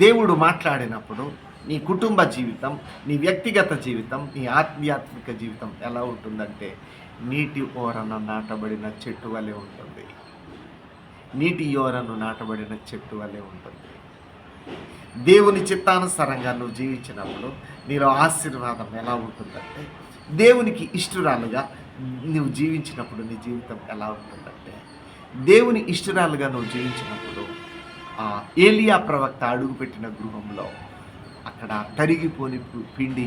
దేవుడు మాట్లాడినప్పుడు నీ కుటుంబ జీవితం, నీ వ్యక్తిగత జీవితం, నీ ఆధ్యాత్మిక జీవితం ఎలా ఉంటుందంటే నీటి ఓరన నాటబడిన చెట్టు వలె ఉంటుంది. నీటి యోరను నాటబడిన చెట్టు వలె ఉంటుంది. దేవుని చిత్తానుసారంగా నువ్వు జీవించినప్పుడు నీలో ఆశీర్వాదం ఎలా ఉంటుందంటే, దేవునికి ఇష్టరాలుగా నువ్వు జీవించినప్పుడు నీ జీవితం ఎలా ఉంటుందంటే, దేవుని ఇష్టరాలుగా నువ్వు జీవించినప్పుడు ఏలియా ప్రవక్త అడుగుపెట్టిన గృహంలో అక్కడ తరిగిపోని పిండి,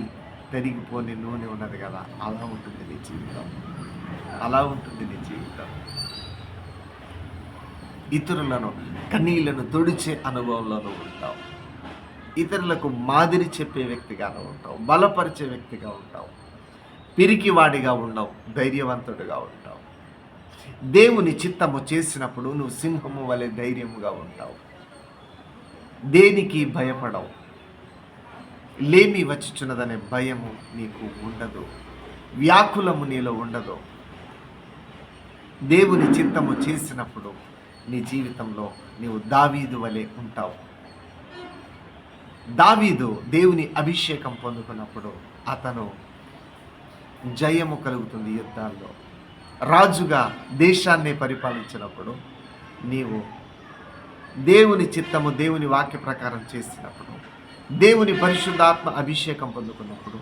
తరిగిపోని నూనె ఉన్నది కదా, అలా ఉంటుంది నీ జీవితం. అలా ఉంటుంది నీ జీవితం. ఇతరులను కన్నీళ్లను తుడిచే అనుభవంలో నువ్వు ఉంటావు. ఇతరులకు మాదిరి చెప్పే వ్యక్తిగా ఉంటావు, బలపరిచే వ్యక్తిగా ఉంటావు, పిరికివాడిగా ఉండవు, ధైర్యవంతుడిగా ఉంటావు. దేవుని చిత్తము చేసినప్పుడు నువ్వు సింహము వలె ధైర్యముగా ఉంటావు. దేనికి భయపడవు. లేమి వచ్చుచున్నదనే భయము నీకు ఉండదు, వ్యాకులము నీలో ఉండదు. దేవుని చిత్తము చేసినప్పుడు నీ జీవితంలో నీవు దావీదు వలె ఉంటావు. దావీదు దేవుని అభిషేకం పొందుకున్నప్పుడు అతను జయము కలుగుతుంది యుద్ధాల్లో. రాజుగా దేశాన్ని పరిపాలించినప్పుడు నీవు దేవుని చిత్తము, దేవుని వాక్య ప్రకారం చేసినప్పుడు, దేవుని పరిశుద్ధాత్మ అభిషేకం పొందుకున్నప్పుడు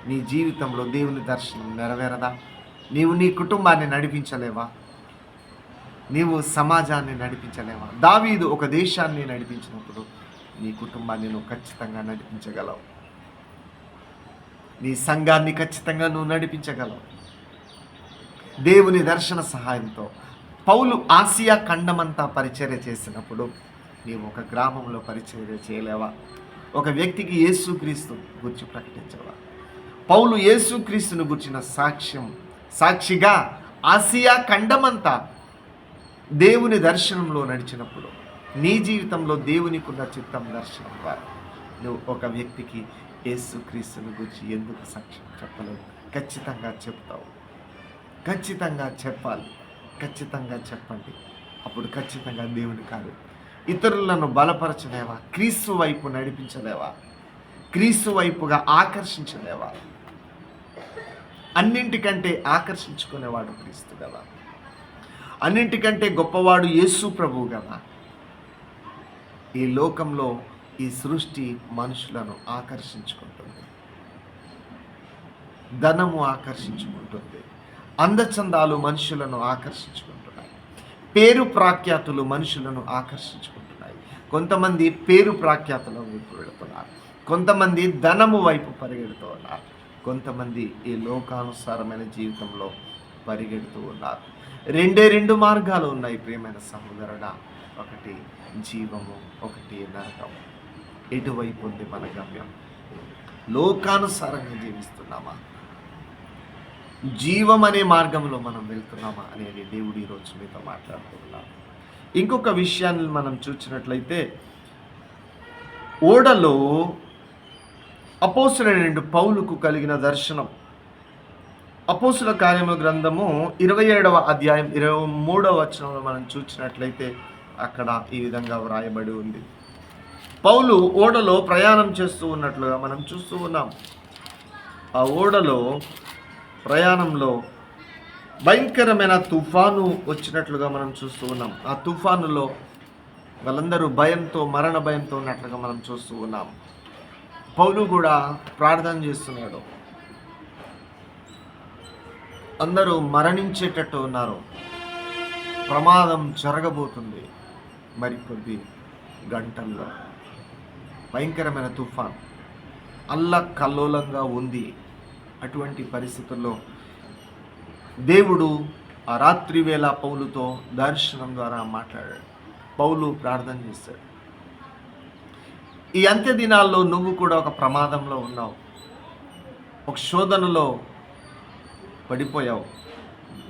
నీ జీవితంలో దేవుని దర్శనం నెరవేరదా? నీవు నీ కుటుంబాన్ని నడిపించలేవా? నీవు సమాజాన్ని నడిపించలేవా? దావీదు ఒక దేశాన్ని నడిపించినప్పుడు నీ కుటుంబాన్ని నువ్వు ఖచ్చితంగా నడిపించగలవు. నీ సంఘాన్ని ఖచ్చితంగా నువ్వు నడిపించగలవు దేవుని దర్శన సహాయంతో. పౌలు ఆసియా ఖండమంతా పరిచర్య చేసినప్పుడు నీవు ఒక గ్రామంలో పరిచర్య చేయలేవా? ఒక వ్యక్తికి యేసుక్రీస్తు గురించి ప్రకటించవా? పౌలు యేసుక్రీస్తును గురించిన సాక్షిగా ఆసియా ఖండమంతా దేవుని దర్శనంలో నడిచినప్పుడు నీ జీవితంలో దేవునికున్న చిత్తం దర్శనం ద్వారా నువ్వు ఒక వ్యక్తికి యేసుక్రీస్తుని గురించి ఎందుకు సాక్ష్యం చెప్పలేవు? ఖచ్చితంగా చెప్తావు. ఖచ్చితంగా చెప్పాలి. ఖచ్చితంగా చెప్పండి. అప్పుడు ఖచ్చితంగా దేవుని కాదు. ఇతరులను బలపరచలేవా? క్రీస్తు వైపు నడిపించలేవా? క్రీస్తు వైపుగా ఆకర్షించలేవా? అన్నింటికంటే ఆకర్షించుకునేవాడు క్రీస్తు కదా. అన్నింటికంటే గొప్పవాడు యేసు ప్రభువు కదా. ఈ లోకంలో ఈ సృష్టి మనుషులను ఆకర్షించుకుంటుంది. ధనము ఆకర్షించుకుంటుంది. అందచందాలు మనుషులను ఆకర్షించుకుంటున్నాయి. పేరు ప్రాఖ్యాతులు మనుషులను ఆకర్షించుకుంటున్నాయి. కొంతమంది పేరు ప్రాఖ్యాతుల వైపు వెళుతున్నారు. కొంతమంది ధనము వైపు పరిగెడుతూ ఉన్నారు. కొంతమంది ఈ లోకానుసారమైన జీవితంలో పరిగెడుతూ ఉన్నారు. రెండు మార్గాలు ఉన్నాయి ప్రియమైన సహోదరుడా. ఒకటి జీవము, ఒకటి నరకము. ఎటువైపు ఉంది మన గమ్యం? లోకానుసారంగా జీవిస్తున్నామా? జీవం అనే మార్గంలో మనం వెళ్తున్నామా అనేది దేవుడు ఈరోజు మీతో మాట్లాడుతున్నాం. ఇంకొక విషయాన్ని మనం చూసినట్లయితే, ఓడలో అపోస్తలుడైన పౌలుకు కలిగిన దర్శనం. అపోస్తల కార్యముల గ్రంథము 27వ అధ్యాయం 23వ వచనంలో మనం చూసినట్లయితే అక్కడ ఈ విధంగా వ్రాయబడి ఉంది. పౌలు ఓడలో ప్రయాణం చేస్తూ ఉన్నట్లుగా మనం చూస్తూ ఉన్నాం. ఆ ఓడలో ప్రయాణంలో భయంకరమైన తుఫాను వచ్చినట్లుగా మనం చూస్తూ ఉన్నాం. ఆ తుఫానులో వాళ్ళందరూ భయంతో, మరణ భయంతో ఉన్నట్లుగా మనం చూస్తూ ఉన్నాం. పౌలు కూడా ప్రార్థన చేస్తున్నాడు. అందరూ మరణించేటట్టు ఉన్నారు. ప్రమాదం జరగబోతుంది మరికొద్ది గంటల్లో. భయంకరమైన తుఫాన్ అల్లకల్లోలంగా ఉంది. అటువంటి పరిస్థితుల్లో దేవుడు ఆ రాత్రి వేళ పౌలుతో దర్శనం ద్వారా మాట్లాడాడు. పౌలు ప్రార్థన చేశాడు. ఈ అంత్య దినాల్లో నువ్వు కూడా ఒక ప్రమాదంలో ఉన్నావు. ఒక శోధనలో పడిపోయావు.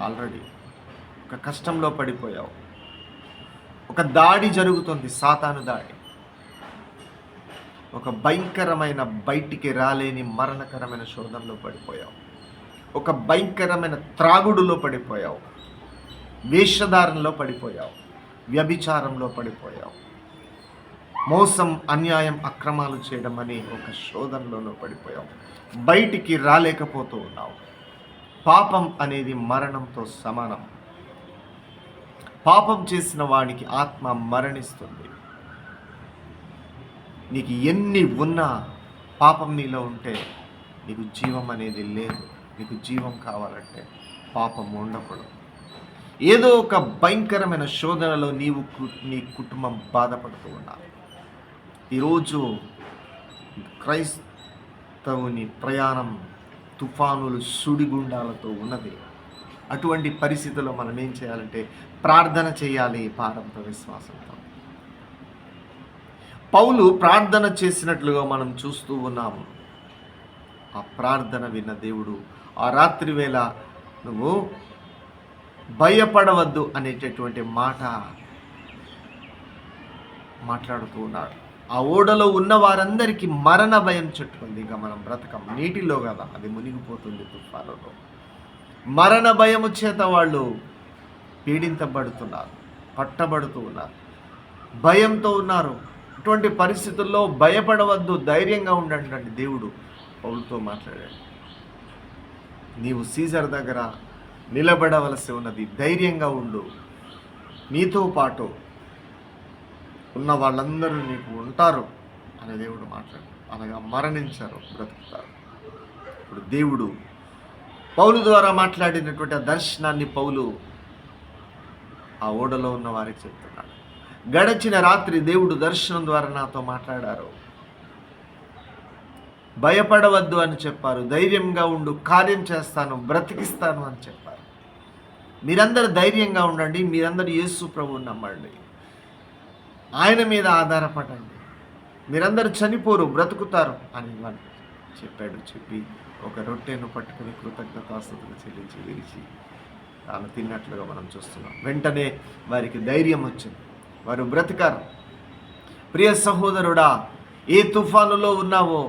ఆల్రెడీ ఒక కష్టంలో పడిపోయావు. ఒక దాడి జరుగుతుంది, సాతాను దాడి. ఒక భయంకరమైన, బయటికి రాలేని మరణకరమైన శోధనలో పడిపోయావు. ఒక భయంకరమైన త్రాగుడులో పడిపోయావు. వేషధారణలో పడిపోయావు. వ్యభిచారంలో పడిపోయావు. మోసం, అన్యాయం, అక్రమాలు చేయడం అని ఒక శోధనలో పడిపోయావు. బయటికి రాలేకపోతూ ఉన్నావు. పాపం అనేది మరణంతో సమానం. పాపం చేసిన వాడికి ఆత్మ మరణిస్తుంది. నీకు ఎన్ని ఉన్నా పాపం నీలో ఉంటే నీకు జీవం అనేది లేదు. నీకు జీవం కావాలంటే పాపం ఉండకూడదు. ఏదో ఒక భయంకరమైన శోధనలో నీ కుటుంబం బాధపడుతూ ఉన్నారు. ఈరోజు క్రైస్తవుని ప్రయాణం తుఫానులు, సుడిగుండాలతో ఉన్నది. అటువంటి పరిస్థితుల్లో మనం ఏం చేయాలంటే ప్రార్థన చేయాలి, భారంతో, విశ్వాసంతో. పౌలు ప్రార్థన చేసినట్లుగా మనం చూస్తూ ఉన్నాము. ఆ ప్రార్థన విన్న దేవుడు ఆ రాత్రి వేళ నువ్వు భయపడవద్దు అనేటటువంటి మాట మాట్లాడుతూ ఉన్నాడు. ఆ ఓడలో ఉన్న వారందరికీ మరణ భయం చుట్టుకుంది. ఇక మనం బ్రతకం, నీటిలో కదా, అది మునిగిపోతుంది తుఫానులో. మరణ భయము చేత వాళ్ళు పీడించబడుతున్నారు, పట్టబడుతూ ఉన్నారు, భయంతో ఉన్నారు. అటువంటి పరిస్థితుల్లో భయపడవద్దు, ధైర్యంగా ఉండండి అండి దేవుడు పౌలుతో మాట్లాడాడు. నీవు సీజర్ దగ్గర నిలబడవలసి ఉన్నది, ధైర్యంగా ఉండు, నీతో పాటు ఉన్న వాళ్ళందరూ నీకు ఉంటారు అని దేవుడు మాట్లాడు. అనగా మరణించారు, బ్రతుకుతారు. ఇప్పుడు దేవుడు పౌలు ద్వారా మాట్లాడినటువంటి ఆ దర్శనాన్ని పౌలు ఆ ఓడలో ఉన్న వారికి చెప్తున్నాడు. గడిచిన రాత్రి దేవుడు దర్శనం ద్వారా నాతో మాట్లాడారు. భయపడవద్దు అని చెప్పారు, ధైర్యంగా ఉండు, కార్యం చేస్తాను, బ్రతికిస్తాను అని చెప్పారు. మీరందరూ ధైర్యంగా ఉండండి, మీరందరూ యేసు ప్రభువుని నమ్మండి, ఆయన మీద ఆధారపడండి, మీరందరూ చనిపోరు, బ్రతుకుతారు అని వాళ్ళు చెప్పాడు. చెప్పి ఒక రొట్టెను పట్టుకుని కృతజ్ఞతాస్తుతులు చెల్లించి విరిచి తాను తిన్నట్లుగా మనం చూస్తున్నాం. వెంటనే వారికి ధైర్యం వచ్చింది, వారు బ్రతికారు. ప్రియ సహోదరుడా, ఏ తుఫానులో ఉన్నావో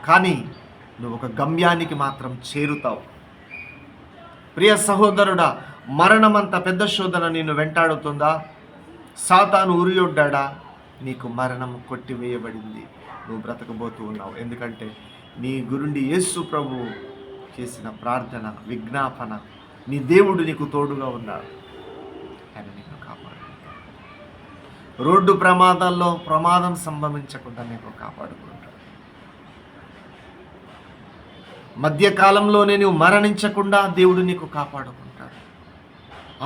కానీ నువ్వు ఒక గమ్యానికి మాత్రం చేరుతావు. ప్రియ సహోదరుడా, మరణం అంత పెద్ద శోధన నిన్ను వెంటాడుతుందా? సాతాను ఉరియొడ్డా? నీకు మరణం కొట్టివేయబడింది, నువ్వు బ్రతకబోతూ ఉన్నావు. ఎందుకంటే నీ గురుండి యేసు ప్రభు చేసిన ప్రార్థన, విజ్ఞాపన, నీ దేవుడు నీకు తోడుగా ఉన్నాడు, ఆయన నీకు కాపాడుకుంటాడు. రోడ్డు ప్రమాదాల్లో ప్రమాదం సంభవించకుండా నీకు కాపాడుకుంటాడు. మధ్యకాలంలోనే నువ్వు మరణించకుండా దేవుడు నీకు కాపాడుకుంటాడు.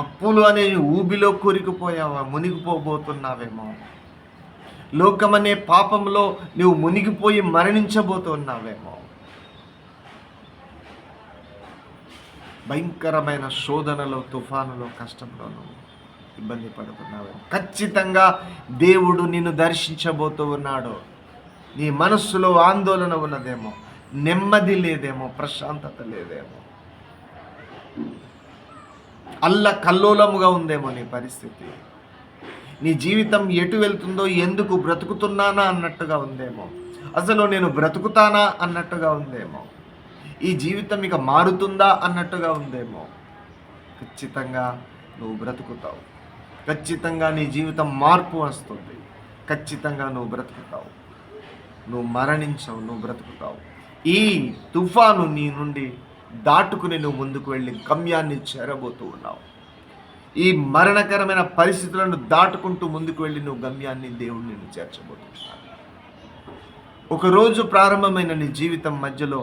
అప్పులు అనే ఊబిలో కూరుకుపోయావా? మునిగిపోబోతున్నావేమో. లోకమనే పాపంలో నువ్వు మునిగిపోయి మరణించబోతున్నావేమో. భయంకరమైన శోధనలో, తుఫానులో, కష్టంలో నువ్వు ఇబ్బంది పడుతున్నావేమో. ఖచ్చితంగా దేవుడు నిన్ను దర్శించబోతూ ఉన్నాడు. నీ మనస్సులో ఆందోళన ఉన్నదేమో, నెమ్మది లేదేమో, ప్రశాంతత లేదేమో, అల్లకల్లోలముగా ఉందేమో నీ పరిస్థితి. నీ జీవితం ఎటు వెళ్తుందో, ఎందుకు బ్రతుకుతున్నానా అన్నట్టుగా ఉందేమో, అసలు నేను బ్రతుకుతానా అన్నట్టుగా ఉందేమో, ఈ జీవితం ఇక మారుతుందా అన్నట్టుగా ఉందేమో. ఖచ్చితంగా నువ్వు బ్రతుకుతావు. ఖచ్చితంగా నీ జీవితం మార్పు వస్తుంది. ఖచ్చితంగా నువ్వు బ్రతుకుతావు. నువ్వు మరణించవు, నువ్వు బ్రతుకుతావు. ఈ తుఫాను నీ నుండి దాటుకుని నువ్వు ముందుకు వెళ్ళి గమ్యాన్ని చేరబోతూ ఉన్నావు. ఈ మరణకరమైన పరిస్థితులను దాటుకుంటూ ముందుకు వెళ్ళి నువ్వు గమ్యాన్ని దేవుడు నిన్ను చేర్చబోతున్నాడు. ఒకరోజు ప్రారంభమైన నీ జీవితం మధ్యలో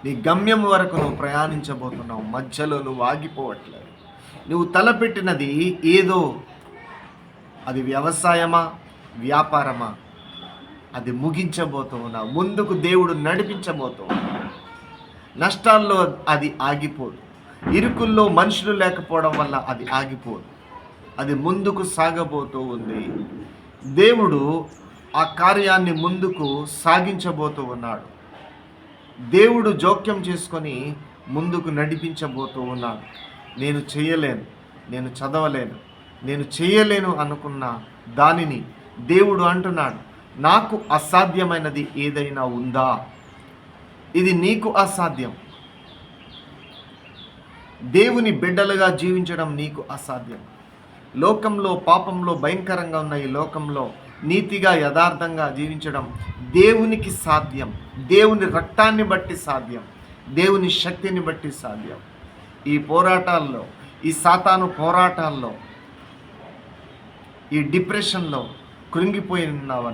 నీ గమ్యం వరకు నువ్వు ప్రయాణించబోతున్నావు. మధ్యలో నువ్వు ఆగిపోవట్లేదు. నువ్వు తలపెట్టినది ఏదో, అది వ్యవసాయమా, వ్యాపారమా, అది ముగించబోతూ ఉన్నావు. ముందుకు దేవుడు నడిపించబోతూ ఉన్నాడు. నష్టాల్లో అది ఆగిపోదు. ఇరుకుల్లో మనుషులు లేకపోవడం వల్ల అది ఆగిపోదు. అది ముందుకు సాగబోతూ ఉంది. దేవుడు ఆ కార్యాన్ని ముందుకు సాగించబోతూ ఉన్నాడు. దేవుడు జోక్యం చేసుకొని ముందుకు నడిపించబోతూ ఉన్నాడు. నేను చేయలేను, నేను చదవలేను, నేను చేయలేను అనుకున్న దానిని దేవుడు అంటున్నాడు, నాకు అసాధ్యమైనది ఏదైనా ఉందా? ఇది నీకు అసాధ్యం. దేవుని బిడ్డలుగా జీవించడం నీకు అసాధ్యం. లోకంలో, పాపంలో, భయంకరంగా ఉన్న ఈ లోకంలో నీతిగా, యథార్థంగా జీవించడం దేవునికి సాధ్యం. దేవుని రక్తాన్ని బట్టి సాధ్యం, దేవుని శక్తిని బట్టి సాధ్యం. ఈ పోరాటాల్లో, ఈ సాతాను పోరాటాల్లో, ఈ డిప్రెషన్లో కృంగిపోయి ఉన్నావా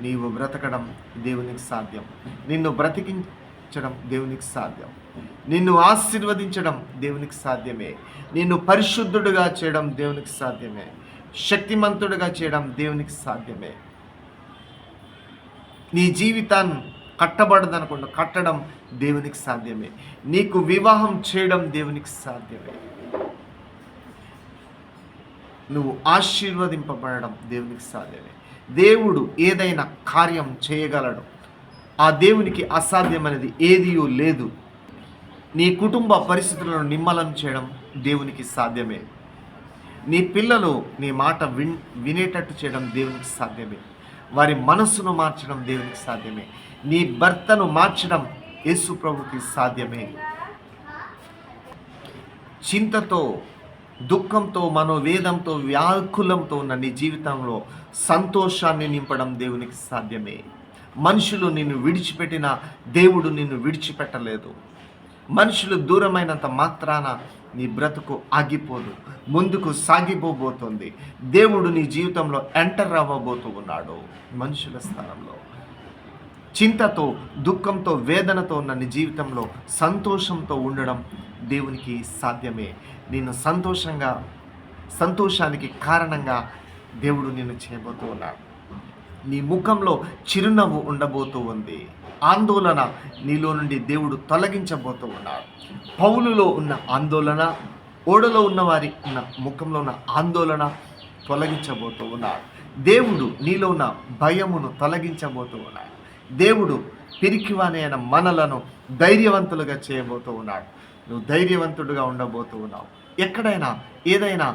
నీవు బ్రతకడం దేవునికి సాధ్యం. నిన్ను బ్రతికించడం దేవునికి సాధ్యం. నిన్ను ఆశీర్వదించడం దేవునికి సాధ్యమే. నిన్ను పరిశుద్ధుడుగా చేయడం దేవునికి సాధ్యమే. శక్తిమంతుడిగా చేయడం దేవునికి సాధ్యమే. నీ జీవితాన్ని కట్టబడదనుకుంటూ కట్టడం దేవునికి సాధ్యమే. నీకు వివాహం చేయడం దేవునికి సాధ్యమే. నువ్వు ఆశీర్వదింపబడడం దేవునికి సాధ్యమే. దేవుడు ఏదైనా కార్యం చేయగలడు. ఆ దేవునికి అసాధ్యమైనది ఏదియూ లేదు. నీ కుటుంబ పరిస్థితులను నిమ్మలం చేయడం దేవునికి సాధ్యమే. నీ పిల్లలు నీ మాట వినేటట్టు చేయడం దేవునికి సాధ్యమే. వారి మనస్సును మార్చడం దేవునికి సాధ్యమే. నీ భర్తను మార్చడం యేసు ప్రభుకి సాధ్యమే. చింతతో దుఃఖంతో, మనోవేదంతో, వ్యాకులంతో ఉన్న నీ జీవితంలో సంతోషాన్ని నింపడం దేవునికి సాధ్యమే. మనుషులు నిన్ను విడిచిపెట్టిన దేవుడు నిన్ను విడిచిపెట్టలేదు. మనుషులు దూరమైనంత మాత్రాన నీ బ్రతుకు ఆగిపోదు, ముందుకు సాగిపోబోతుంది. దేవుడు నీ జీవితంలో ఎంటర్ అవ్వబోతూ ఉన్నాడు. మనుషుల స్థానంలో చింతతో, దుఃఖంతో, వేదనతో ఉన్న నీ జీవితంలో సంతోషంతో ఉండడం దేవునికి సాధ్యమే. నేను సంతోషానికి కారణంగా దేవుడు నిన్ను చేయబోతూ ఉన్నాడు. నీ ముఖంలో చిరునవ్వు ఉండబోతూ ఉంది. ఆందోళన నీలో నుండి దేవుడు తొలగించబోతూ ఉన్నాడు. పౌలులో ఉన్న ఆందోళన, ఓడలో ఉన్న వారి ఉన్న ముఖంలో ఉన్న ఆందోళన తొలగించబోతూ ఉన్నాడు. దేవుడు నీలో ఉన్న భయమును తొలగించబోతూ ఉన్నాడు. దేవుడు పిరికివాని అయిన మనలను ధైర్యవంతులుగా చేయబోతూ ఉన్నాడు. నువ్వు ధైర్యవంతుడుగా ఉండబోతూ ఉన్నావు. ఎక్కడైనా ఏదైనా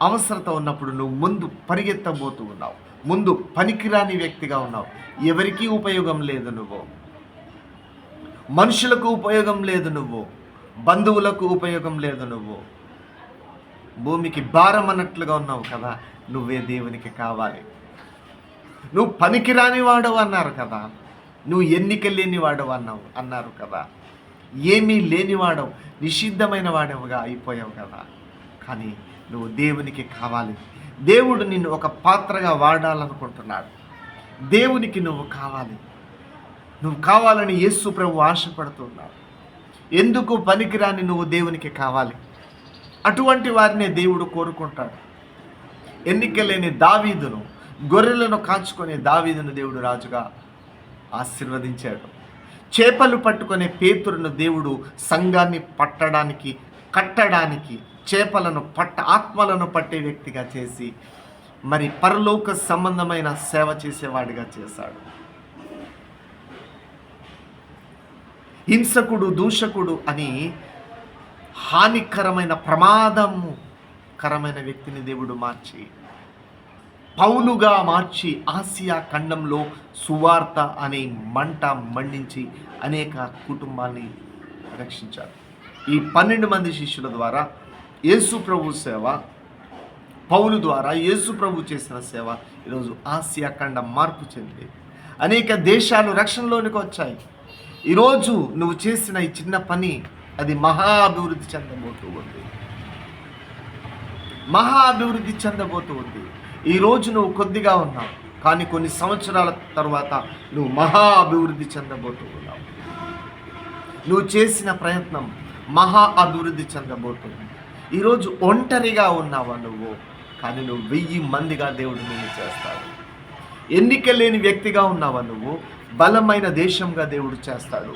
అవసరత ఉన్నప్పుడు నువ్వు ముందు పరిగెత్తబోతూ ఉన్నావు. ముందు పనికిరాని వ్యక్తిగా ఉన్నావు. ఎవరికీ ఉపయోగం లేదు నువ్వు, మనుషులకు ఉపయోగం లేదు నువ్వు, బంధువులకు ఉపయోగం లేదు నువ్వు, భూమికి భారం అన్నట్లుగా ఉన్నావు కదా. నువ్వే దేవునికి కావాలి. నువ్వు పనికిరాని వాడవు అన్నారు కదా, నువ్వు ఎన్నిక లేని వాడవు అన్నారు కదా, ఏమీ లేనివాడవు, నిషిద్ధమైన వాడవుగా అయిపోయావు కదా. కానీ నువ్వు దేవునికి కావాలి. దేవుడు నిన్ను ఒక పాత్రగా వాడాలనుకుంటున్నాడు. దేవునికి నువ్వు కావాలి. నువ్వు కావాలని యేసు ప్రభు ఆశపడుతున్నాడు. ఎందుకు పనికిరాని నువ్వు దేవునికి కావాలి. అటువంటి వారినే దేవుడు కోరుకుంటాడు. ఎన్నిక లేని దావీదును, గొర్రెలను కాచుకునే దావీదును దేవుడు రాజుగా ఆశీర్వదించాడు. చేపలు పట్టుకునే పేతురును దేవుడు సంఘాన్ని కట్టడానికి చేపలను ఆత్మలను పట్టే వ్యక్తిగా చేసి మరి పరలోక సంబంధమైన సేవ చేసేవాడిగా చేశాడు. హింసకుడు, దూషకుడు అని హానికరమైన ప్రమాదకరమైన వ్యక్తిని దేవుడు పౌలుగా మార్చి ఆసియా ఖండంలో సువార్త అనే మంట మండించి అనేక కుటుంబాన్ని రక్షించాడు. ఈ 12 మంది శిష్యుల ద్వారా యేసు ప్రభు సేవ, పౌలు ద్వారా యేసు ప్రభు చేసిన సేవ ఈరోజు ఆసియా ఖండం మార్పు చెంది అనేక దేశాలు రక్షణలోనికి వచ్చాయి. ఈరోజు నువ్వు చేసిన ఈ చిన్న పని అది మహా అభివృద్ధి చెందబోతూ ఉంది. ఈరోజు నువ్వు కొద్దిగా ఉన్నావు, కానీ కొన్ని సంవత్సరాల తర్వాత నువ్వు మహా అభివృద్ధి చెందబోతూ ఉన్నావు. నువ్వు చేసిన ప్రయత్నం మహా అభివృద్ధి చెందబోతుంది. ఈరోజు ఒంటరిగా ఉన్నావా నువ్వు, కానీ నువ్వు 1000 మందిగా దేవుడు నిన్ను చేస్తాడు. ఎన్నిక లేని వ్యక్తిగా ఉన్నావా నువ్వు, బలమైన దేశంగా దేవుడు చేస్తాడు.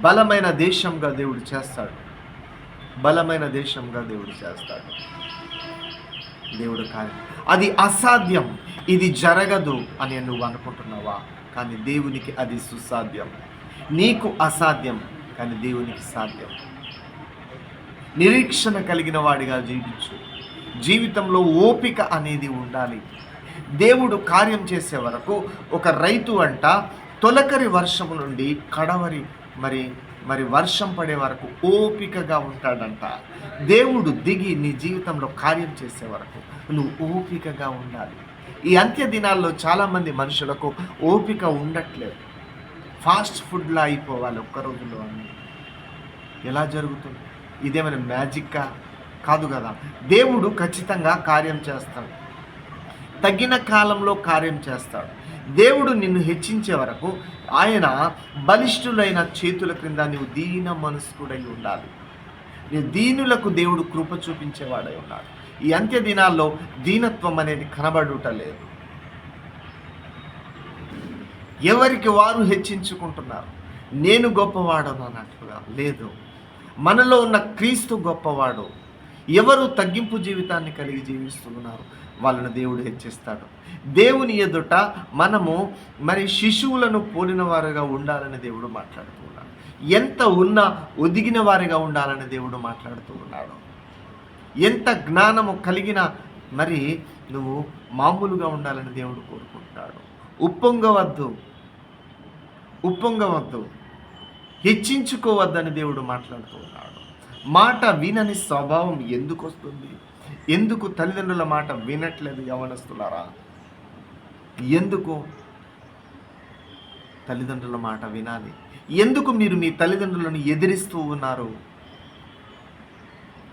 బలమైన దేశంగా దేవుడు చేస్తాడు. దేవుడు కార్యం అది అసాధ్యం, ఇది జరగదు అని నువ్వు అనుకుంటున్నావా? కానీ దేవునికి అది సుసాధ్యం. నీకు అసాధ్యం, కానీ దేవునికి సాధ్యం. నిరీక్షణ కలిగిన వాడిగా జీవించు. జీవితంలో ఓపిక అనేది ఉండాలి. దేవుడు కార్యం చేసే వరకు ఒక రైతు తొలకరి వర్షము నుండి కడవరి మరి వర్షం పడే వరకు ఓపికగా ఉంటాడంట. దేవుడు దిగి నీ జీవితంలో కార్యం చేసే వరకు నువ్వు ఓపికగా ఉండాలి. ఈ అంత్య దినాల్లో చాలామంది మనుషులకు ఓపిక ఉండట్లేదు. ఫాస్ట్ ఫుడ్లా అయిపోవాలి ఒక్క రోజులో అని. ఎలా జరుగుతుంది? ఇదేమైనా మ్యాజిక్కా? కాదు కదా. దేవుడు ఖచ్చితంగా కార్యం చేస్తాడు, తగిన కాలంలో కార్యం చేస్తాడు. దేవుడు నిన్ను హెచ్చించే వరకు ఆయన బలిష్ఠులైన చేతుల క్రింద నీవు దీన మనస్కుడై ఉండాలి. నీ దీనులకు దేవుడు కృప చూపించేవాడై ఉన్నాడు. ఈ అంత్య దినాల్లో దీనత్వం అనేది కనబడుటలేదు. ఎవరికి వారు హెచ్చించుకుంటున్నారు. నేను గొప్పవాడను అన్నట్లుగా లేదు. మనలో ఉన్న క్రీస్తు గొప్పవాడు. ఎవరు తగ్గింపు జీవితాన్ని కలిగి జీవిస్తున్నారు వాళ్ళను దేవుడు హెచ్చిస్తాడు. దేవుని ఎదుట మనము మరి శిశువులను పోలిన వారుగా ఉండాలని దేవుడు మాట్లాడుతూ ఉన్నాడు. ఎంత ఉన్నా ఒదిగిన వారిగా ఉండాలని దేవుడు మాట్లాడుతూ ఉన్నాడు. ఎంత జ్ఞానము కలిగిన మరి నువ్వు మామూలుగా ఉండాలని దేవుడు కోరుకుంటాడు. ఉప్పొంగవద్దు, హెచ్చించుకోవద్దని దేవుడు మాట్లాడుతూ ఉన్నాడు. మాట వినని స్వభావం ఎందుకు వస్తుంది? ఎందుకు తల్లిదండ్రుల మాట వినట్లేదు యవనస్తులారా? ఎందుకు తల్లిదండ్రుల మాట వినాలి? ఎందుకు మీరు మీ తల్లిదండ్రులను ఎదిరిస్తూ ఉన్నారు?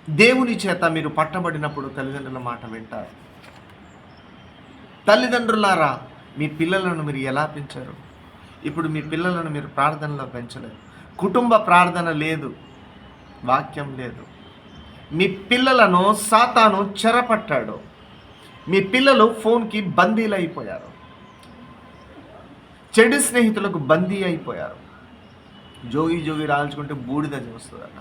దేవుని చేత మీరు పట్టబడినప్పుడు తల్లిదండ్రుల మాట వింటారు. తల్లిదండ్రులారా, మీ పిల్లలను మీరు ఎలా పెంచారు? ఇప్పుడు మీ పిల్లలను మీరు ప్రార్థనలో పెంచలేదు. కుటుంబ ప్రార్థన లేదు, వాక్యం లేదు. మీ పిల్లలను సాతాను చెరపట్టాడు. మీ పిల్లలు ఫోన్కి బందీలు అయిపోయారు. చెడు స్నేహితులకు బందీ అయిపోయారు. జోగి జోగి రాల్చుకుంటే బూడిద వస్తుందట.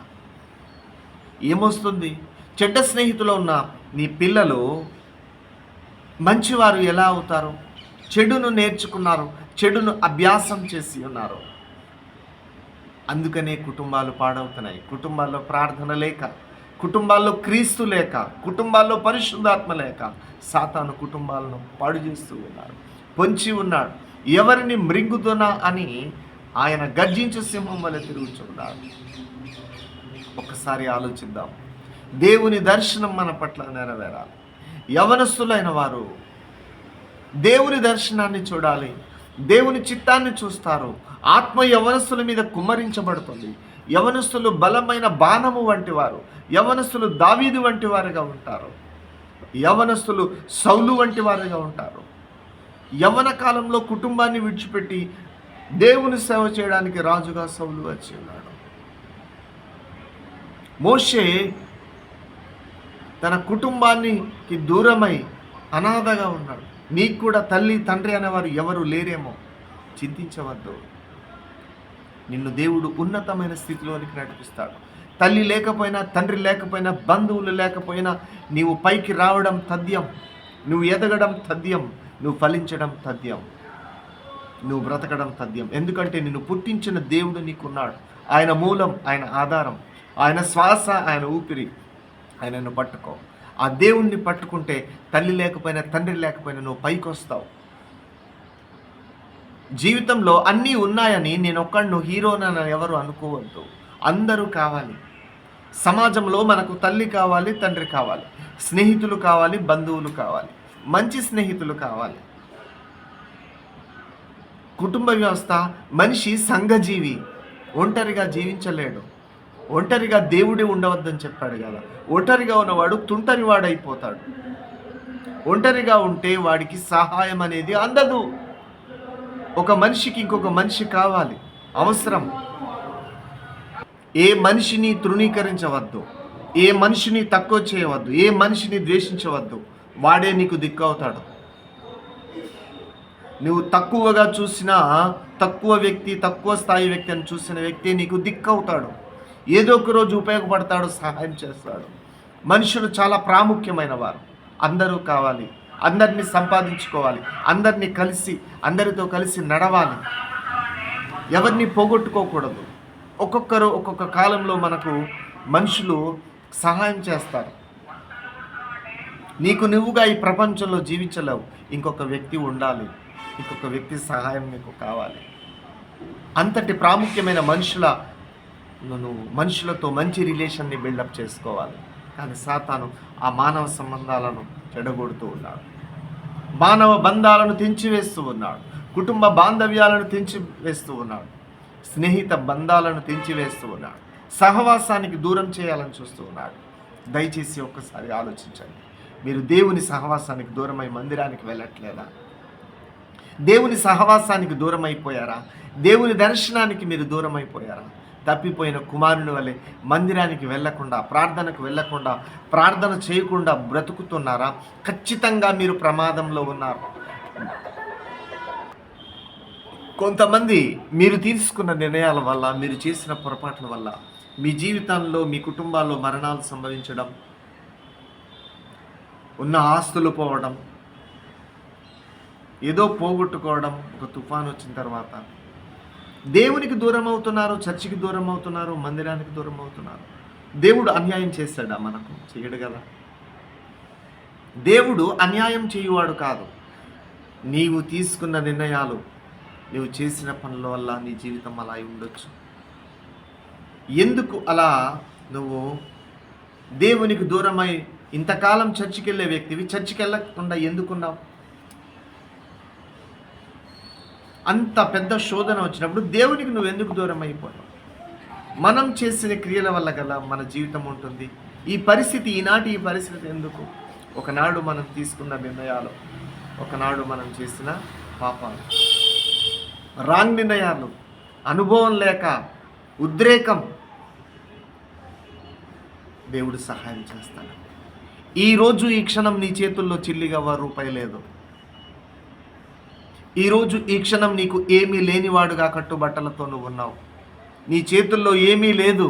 ఏమొస్తుంది? చెడ్డ స్నేహితులు ఉన్న నీ పిల్లలు మంచివారు ఎలా అవుతారు? చెడును నేర్చుకున్నారు, చెడును అభ్యాసం చేసి ఉన్నారు. అందుకనే కుటుంబాలు పాడవుతున్నాయి. కుటుంబాల్లో ప్రార్థన లేక, కుటుంబాల్లో క్రీస్తు లేక, కుటుంబాల్లో పరిశుద్ధాత్మ లేక సాతాను కుటుంబాలను పాడు చేస్తూ ఉన్నారు. పొంచి ఉన్నాడు. ఎవరిని మృంగుతున్నా అని ఆయన గర్జించు సింహం వలె తిరుగుతున్నాడు. ఒక్కసారి ఆలోచిద్దాం. దేవుని దర్శనం మన పట్ల నెరవేరాలి. యవనస్తులైన వారు దేవుని దర్శనాన్ని చూడాలి. దేవుని చిత్తాన్ని చూస్తారు. ఆత్మ యవనస్తుల మీద కుమ్మరించబడుతుంది. యవనస్తులు బలమైన బాణము వంటి వారు. యవనస్తులు దావీదు వంటి వారుగా ఉంటారు. యవనస్తులు సౌలు వంటి వారుగా ఉంటారు. యవన కాలంలో కుటుంబాన్ని విడిచిపెట్టి దేవుని సేవ చేయడానికి రాజుగా సౌలు వచ్చి ఉన్నాడు. మోషే తన కుటుంబానికి దూరమై అనాథగా ఉన్నాడు. నీకు కూడా తల్లి తండ్రి అనేవారు ఎవరు లేరేమో చింతించవద్దు. నిన్ను దేవుడు ఉన్నతమైన స్థితిలోనికి నడిపిస్తాడు. తల్లి లేకపోయినా, తండ్రి లేకపోయినా, బంధువులు లేకపోయినా నీవు పైకి రావడం తథ్యం. నువ్వు ఎదగడం తథ్యం. నువ్వు ఫలించడం తథ్యం. నువ్వు బ్రతకడం తథ్యం. ఎందుకంటే నిన్ను పుట్టించిన దేవుడు నీకున్నాడు. ఆయన మూలం, ఆయన ఆధారం, ఆయన శ్వాస, ఆయన ఊపిరి. ఆయనను పట్టుకో. ఆ దేవుణ్ణి పట్టుకుంటే తల్లి లేకపోయినా, తండ్రి లేకపోయినా నువ్వు పైకి వస్తావు. జీవితంలో అన్నీ ఉన్నాయని నేను ఒక్కడిని హీరోనని ఎవరు అనుకోవద్దు. అందరూ కావాలి. సమాజంలో మనకు తల్లి కావాలి, తండ్రి కావాలి, స్నేహితులు కావాలి, బంధువులు కావాలి, మంచి స్నేహితులు కావాలి. కుటుంబ వ్యవస్థ, మనిషి సంఘజీవి. ఒంటరిగా జీవించలేడు. ఒంటరిగా దేవుడే ఉండవద్దని చెప్పాడు కదా. ఒంటరిగా ఉన్నవాడు తుంటరివాడైపోతాడు. ఒంటరిగా ఉంటే వాడికి సహాయం అనేది అందదు. ఒక మనిషికి ఇంకొక మనిషి కావాలి, అవసరం. ఏ మనిషిని తృణీకరించవద్దు, ఏ మనిషిని తక్కువ చేయవద్దు, ఏ మనిషిని ద్వేషించవద్దు. వాడే నీకు దిక్కు అవుతాడు. నువ్వు తక్కువగా చూసినా, తక్కువ వ్యక్తి, తక్కువ స్థాయి వ్యక్తి అని చూసిన వ్యక్తి నీకు దిక్కు అవుతాడు. ఏదో ఒక రోజు ఉపయోగపడతాడు, సహాయం చేస్తాడు. మనుషులు చాలా ప్రాముఖ్యమైన వారు. అందరూ కావాలి, అందరినీ సంపాదించుకోవాలి, అందరినీ కలిసి, అందరితో కలిసి నడవాలి. ఎవరిని పోగొట్టుకోకూడదు. ఒక్కొక్కరు ఒక్కొక్క కాలంలో మనకు మనుషులు సహాయం చేస్తారు. నీకు నువ్వుగా ఈ ప్రపంచంలో జీవించలేవు. ఇంకొక వ్యక్తి ఉండాలి, ఇంకొక వ్యక్తి సహాయం నీకు కావాలి. అంతటి ప్రాముఖ్యమైన మనుషులతో మంచి రిలేషన్ని బిల్డప్ చేసుకోవాలి. కానీ సాతాను ఆ మానవ సంబంధాలను చెడగొడుతూ ఉన్నాడు. మానవ బంధాలను తెంచివేస్తూ ఉన్నాడు. కుటుంబ బాంధవ్యాలను తెంచివేస్తూ ఉన్నాడు. స్నేహిత బంధాలను తెంచివేస్తూ ఉన్నాడు. సహవాసానికి దూరం చేయాలని చూస్తూ ఉన్నాడు. దయచేసి ఒక్కసారి ఆలోచించండి. మీరు దేవుని సహవాసానికి దూరమై మందిరానికి వెళ్ళట్లేదా? దేవుని సహవాసానికి దూరం అయిపోయారా? దేవుని దర్శనానికి మీరు దూరం అయిపోయారా? తప్పిపోయిన కుమారుని వలె మందిరానికి వెళ్ళకుండా, ప్రార్థనకు వెళ్ళకుండా, ప్రార్థన చేయకుండా బ్రతుకుతున్నారా? ఖచ్చితంగా మీరు ప్రమాదంలో ఉన్నారు. కొంతమంది మీరు తీసుకున్న నిర్ణయాల వల్ల, మీరు చేసిన పొరపాట్ల వల్ల మీ జీవితంలో, మీ కుటుంబాల్లో మరణాలు సంభవించడం, ఉన్న ఆస్తులు పోవడం, ఏదో పోగొట్టుకోవడం. ఒక తుఫాను వచ్చిన తర్వాత దేవునికి దూరం అవుతున్నారు, చర్చికి దూరం అవుతున్నారు, మందిరానికి దూరం అవుతున్నారు. దేవుడు అన్యాయం చేశాడా? మనకు చేయడు కదా. దేవుడు అన్యాయం చేయువాడు కాదు. నీవు తీసుకున్న నిర్ణయాలు, నీవు చేసిన పనుల వల్ల నీ జీవితం అలా ఉండొచ్చు. ఎందుకు అలా నువ్వు దేవునికి దూరమై ఇంతకాలం చర్చికి వెళ్ళే వ్యక్తివి చర్చికి వెళ్ళకుండా ఎందుకున్నావు? అంత పెద్ద శోధన వచ్చినప్పుడు దేవునికి నువ్వు ఎందుకు దూరం అయిపోయావు? మనం చేసిన క్రియల వల్ల గల మన జీవితం ఉంటుంది. ఈ పరిస్థితి ఎందుకు? ఒకనాడు మనం తీసుకున్న నిర్ణయాలు, ఒకనాడు మనం చేసిన పాపాలు, రాంగ్ నిర్ణయాలు, అనుభవం లేక, ఉద్రేకం. దేవుడు సహాయం చేస్తాడు. ఈరోజు ఈ క్షణం నీ చేతుల్లో చిల్లిగా రూపాయి లేదు. ఈరోజు ఈ క్షణం నీకు ఏమీ లేనివాడుగా కట్టుబట్టలతో నువ్వు ఉన్నావు. నీ చేతుల్లో ఏమీ లేదు.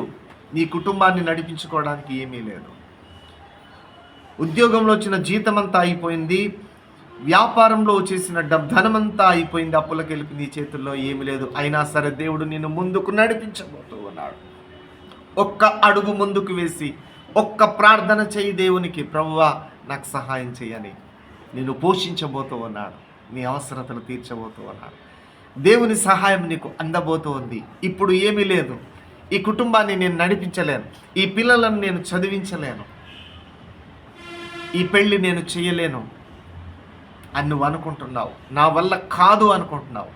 నీ కుటుంబాన్ని నడిపించుకోవడానికి ఏమీ లేదు. ఉద్యోగంలో వచ్చిన జీతమంతా అయిపోయింది. వ్యాపారంలో చేసిన ధనమంతా అయిపోయింది. అప్పులకు వెళ్ళి నీ చేతుల్లో ఏమీ లేదు. అయినా సరే దేవుడు నిన్ను ముందుకు నడిపించబోతూ ఉన్నాడు. ఒక్క అడుగు ముందుకు వేసి ఒక్క ప్రార్థన చేయి దేవునికి, ప్రభువా నాకు సహాయం చేయని. నిన్ను పోషించబోతూ ఉన్నాడు. నీ అవసరతలు తీర్చబోతూ ఉన్నాడు. దేవుని సహాయం నీకు అందబోతూ ఉంది. ఇప్పుడు ఏమీ లేదు. ఈ కుటుంబాన్ని నేను నడిపించలేను, ఈ పిల్లలను నేను చదివించలేను, ఈ పెళ్ళి నేను చేయలేను అని నువ్వు అనుకుంటున్నావు. నా వల్ల కాదు అనుకుంటున్నావు.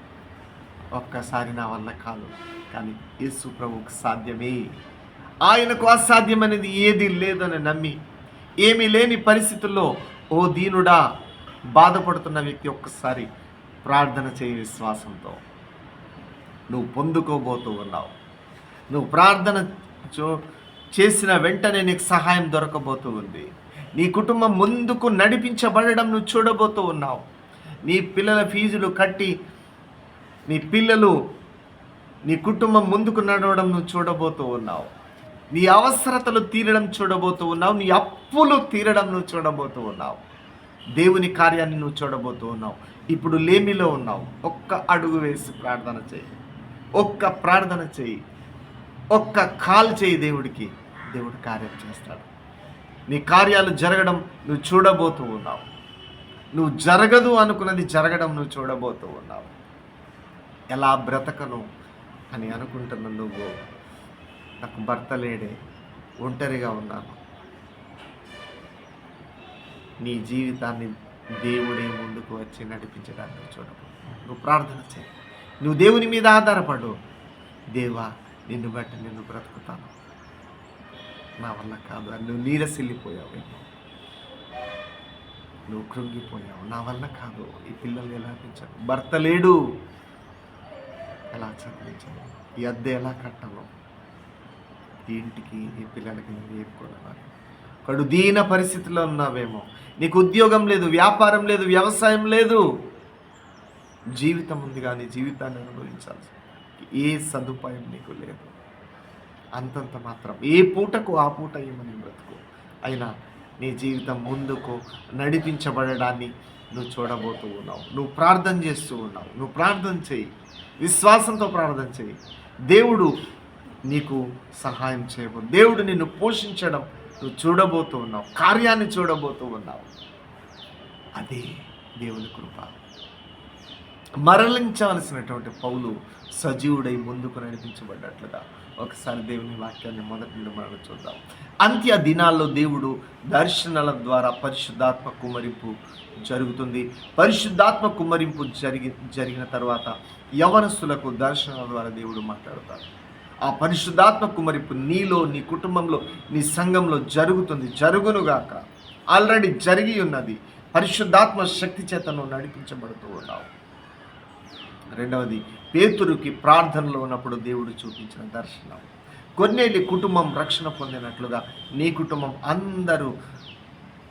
ఒక్కసారి నా వల్ల కాదు, కానీ యేసు ప్రభువుకు సాధ్యమే. ఆయనకు అసాధ్యం అనేది ఏది లేదని నమ్మి, ఏమీ లేని పరిస్థితుల్లో ఓ దీనుడా బాధపడుతున్న వ్యక్తి ఒక్కసారి ప్రార్థన చేయి. విశ్వాసంతో నువ్వు పొందుకోబోతూ ఉన్నావు. నువ్వు ప్రార్థన చేసిన వెంటనే నీకు సహాయం దొరకబోతూ ఉంది. నీ కుటుంబం ముందుకు నడిపించబడడం నువ్వు చూడబోతూ ఉన్నావు. నీ పిల్లల ఫీజులు కట్టి నీ కుటుంబం ముందుకు నడవడం నువ్వు చూడబోతూ ఉన్నావు. నీ అవసరతలు తీరడం చూడబోతూ ఉన్నావు. నీ అప్పులు తీరడం నువ్వు చూడబోతూ ఉన్నావు. దేవుని కార్యాన్ని నువ్వు చూడబోతూ ఉన్నావు. ఇప్పుడు లేమిలో ఉన్నావు. ఒక్క అడుగు వేసి ప్రార్థన చేయి. ఒక్క ప్రార్థన చేయి. ఒక్క కాల్ చేయి దేవుడికి. దేవుడు కార్యం చేస్తాడు. నీ కార్యాలు జరగడం నువ్వు చూడబోతూ ఉన్నావు. నువ్వు జరగదు అనుకున్నది జరగడం నువ్వు చూడబోతూ ఉన్నావు. ఎలా బ్రతకను అని అనుకుంటున్న నువ్వు, నాకు భర్త లేడే, ఒంటరిగా ఉన్నాను, నీ జీవితాన్ని దేవుడే ముందుకు వచ్చి నడిపించడానికి చూడబోతున్నావు. నువ్వు ప్రార్థన చేయి. నువ్వు దేవుని మీద ఆధారపడు. దేవా, నిన్ను బట్టి నేను బ్రతుకుతాను, నా వల్ల కాదు అని నువ్వు నీరసిల్లిపోయావు, నువ్వు కృంగిపోయావు. నా వల్ల కాదు, ఈ పిల్లల్ని ఎలా పెంచాను, భర్త లేడు, ఎలా చదివించాను, ఈ అద్దె ఎలా కట్టాను, ఈ ఇంటికి ఈ పిల్లలకి నేను ఏరుకోవాలి. కడు దీన పరిస్థితిలో ఉన్నావేమో. నీకు ఉద్యోగం లేదు, వ్యాపారం లేదు, వ్యవసాయం లేదు, జీవితం ఉంది కానీ జీవితాన్ని అనుభవించాల్సి ఏ సదుపాయం నీకు లేదు. అంతంత మాత్రం ఏ పూటకు ఆ పూట ఏమని బ్రతుకు. అయినా నీ జీవితం ముందుకు నడిపించబడడాన్ని నువ్వు చూడబోతూ ఉన్నావు. నువ్వు ప్రార్థన చేస్తూ ఉన్నావు. నువ్వు ప్రార్థన చేయి, విశ్వాసంతో ప్రార్థన చేయి. దేవుడు నీకు సహాయం చేయబో, దేవుడు నిన్ను పోషించడం నువ్వు చూడబోతూ ఉన్నావు. కార్యాన్ని చూడబోతూ ఉన్నావు. అదే దేవుని కృప. మరలించవలసినటువంటి పౌలు సజీవుడై ముందుకు నడిపించబడ్డట్లుగా ఒకసారి దేవుని వాక్యాన్ని మొదటి నుండి మనం చూద్దాం. అంత్య దినాల్లో దేవుడు దర్శనాల ద్వారా పరిశుద్ధాత్మ కుమ్మరింపు జరుగుతుంది. పరిశుద్ధాత్మ కుమ్మరింపు జరిగిన తర్వాత యవనస్తులకు దర్శనాల ద్వారా దేవుడు మాట్లాడతాడు. ఆ పరిశుద్ధాత్మ కుమ్మరింపు నీలో, నీ కుటుంబంలో, నీ సంఘంలో జరుగుతుంది. జరుగునుగాక. ఆల్రెడీ జరిగి ఉన్నది. పరిశుద్ధాత్మ శక్తి చేత నువ్వు నడిపించబడుతూ ఉన్నావు. రెండవది, పేతురుకి ప్రార్థనలో ఉన్నప్పుడు దేవుడు చూపించిన దర్శనం. కొన్నేళ్ళ కుటుంబం రక్షణ పొందినట్లుగా నీ కుటుంబం అందరూ,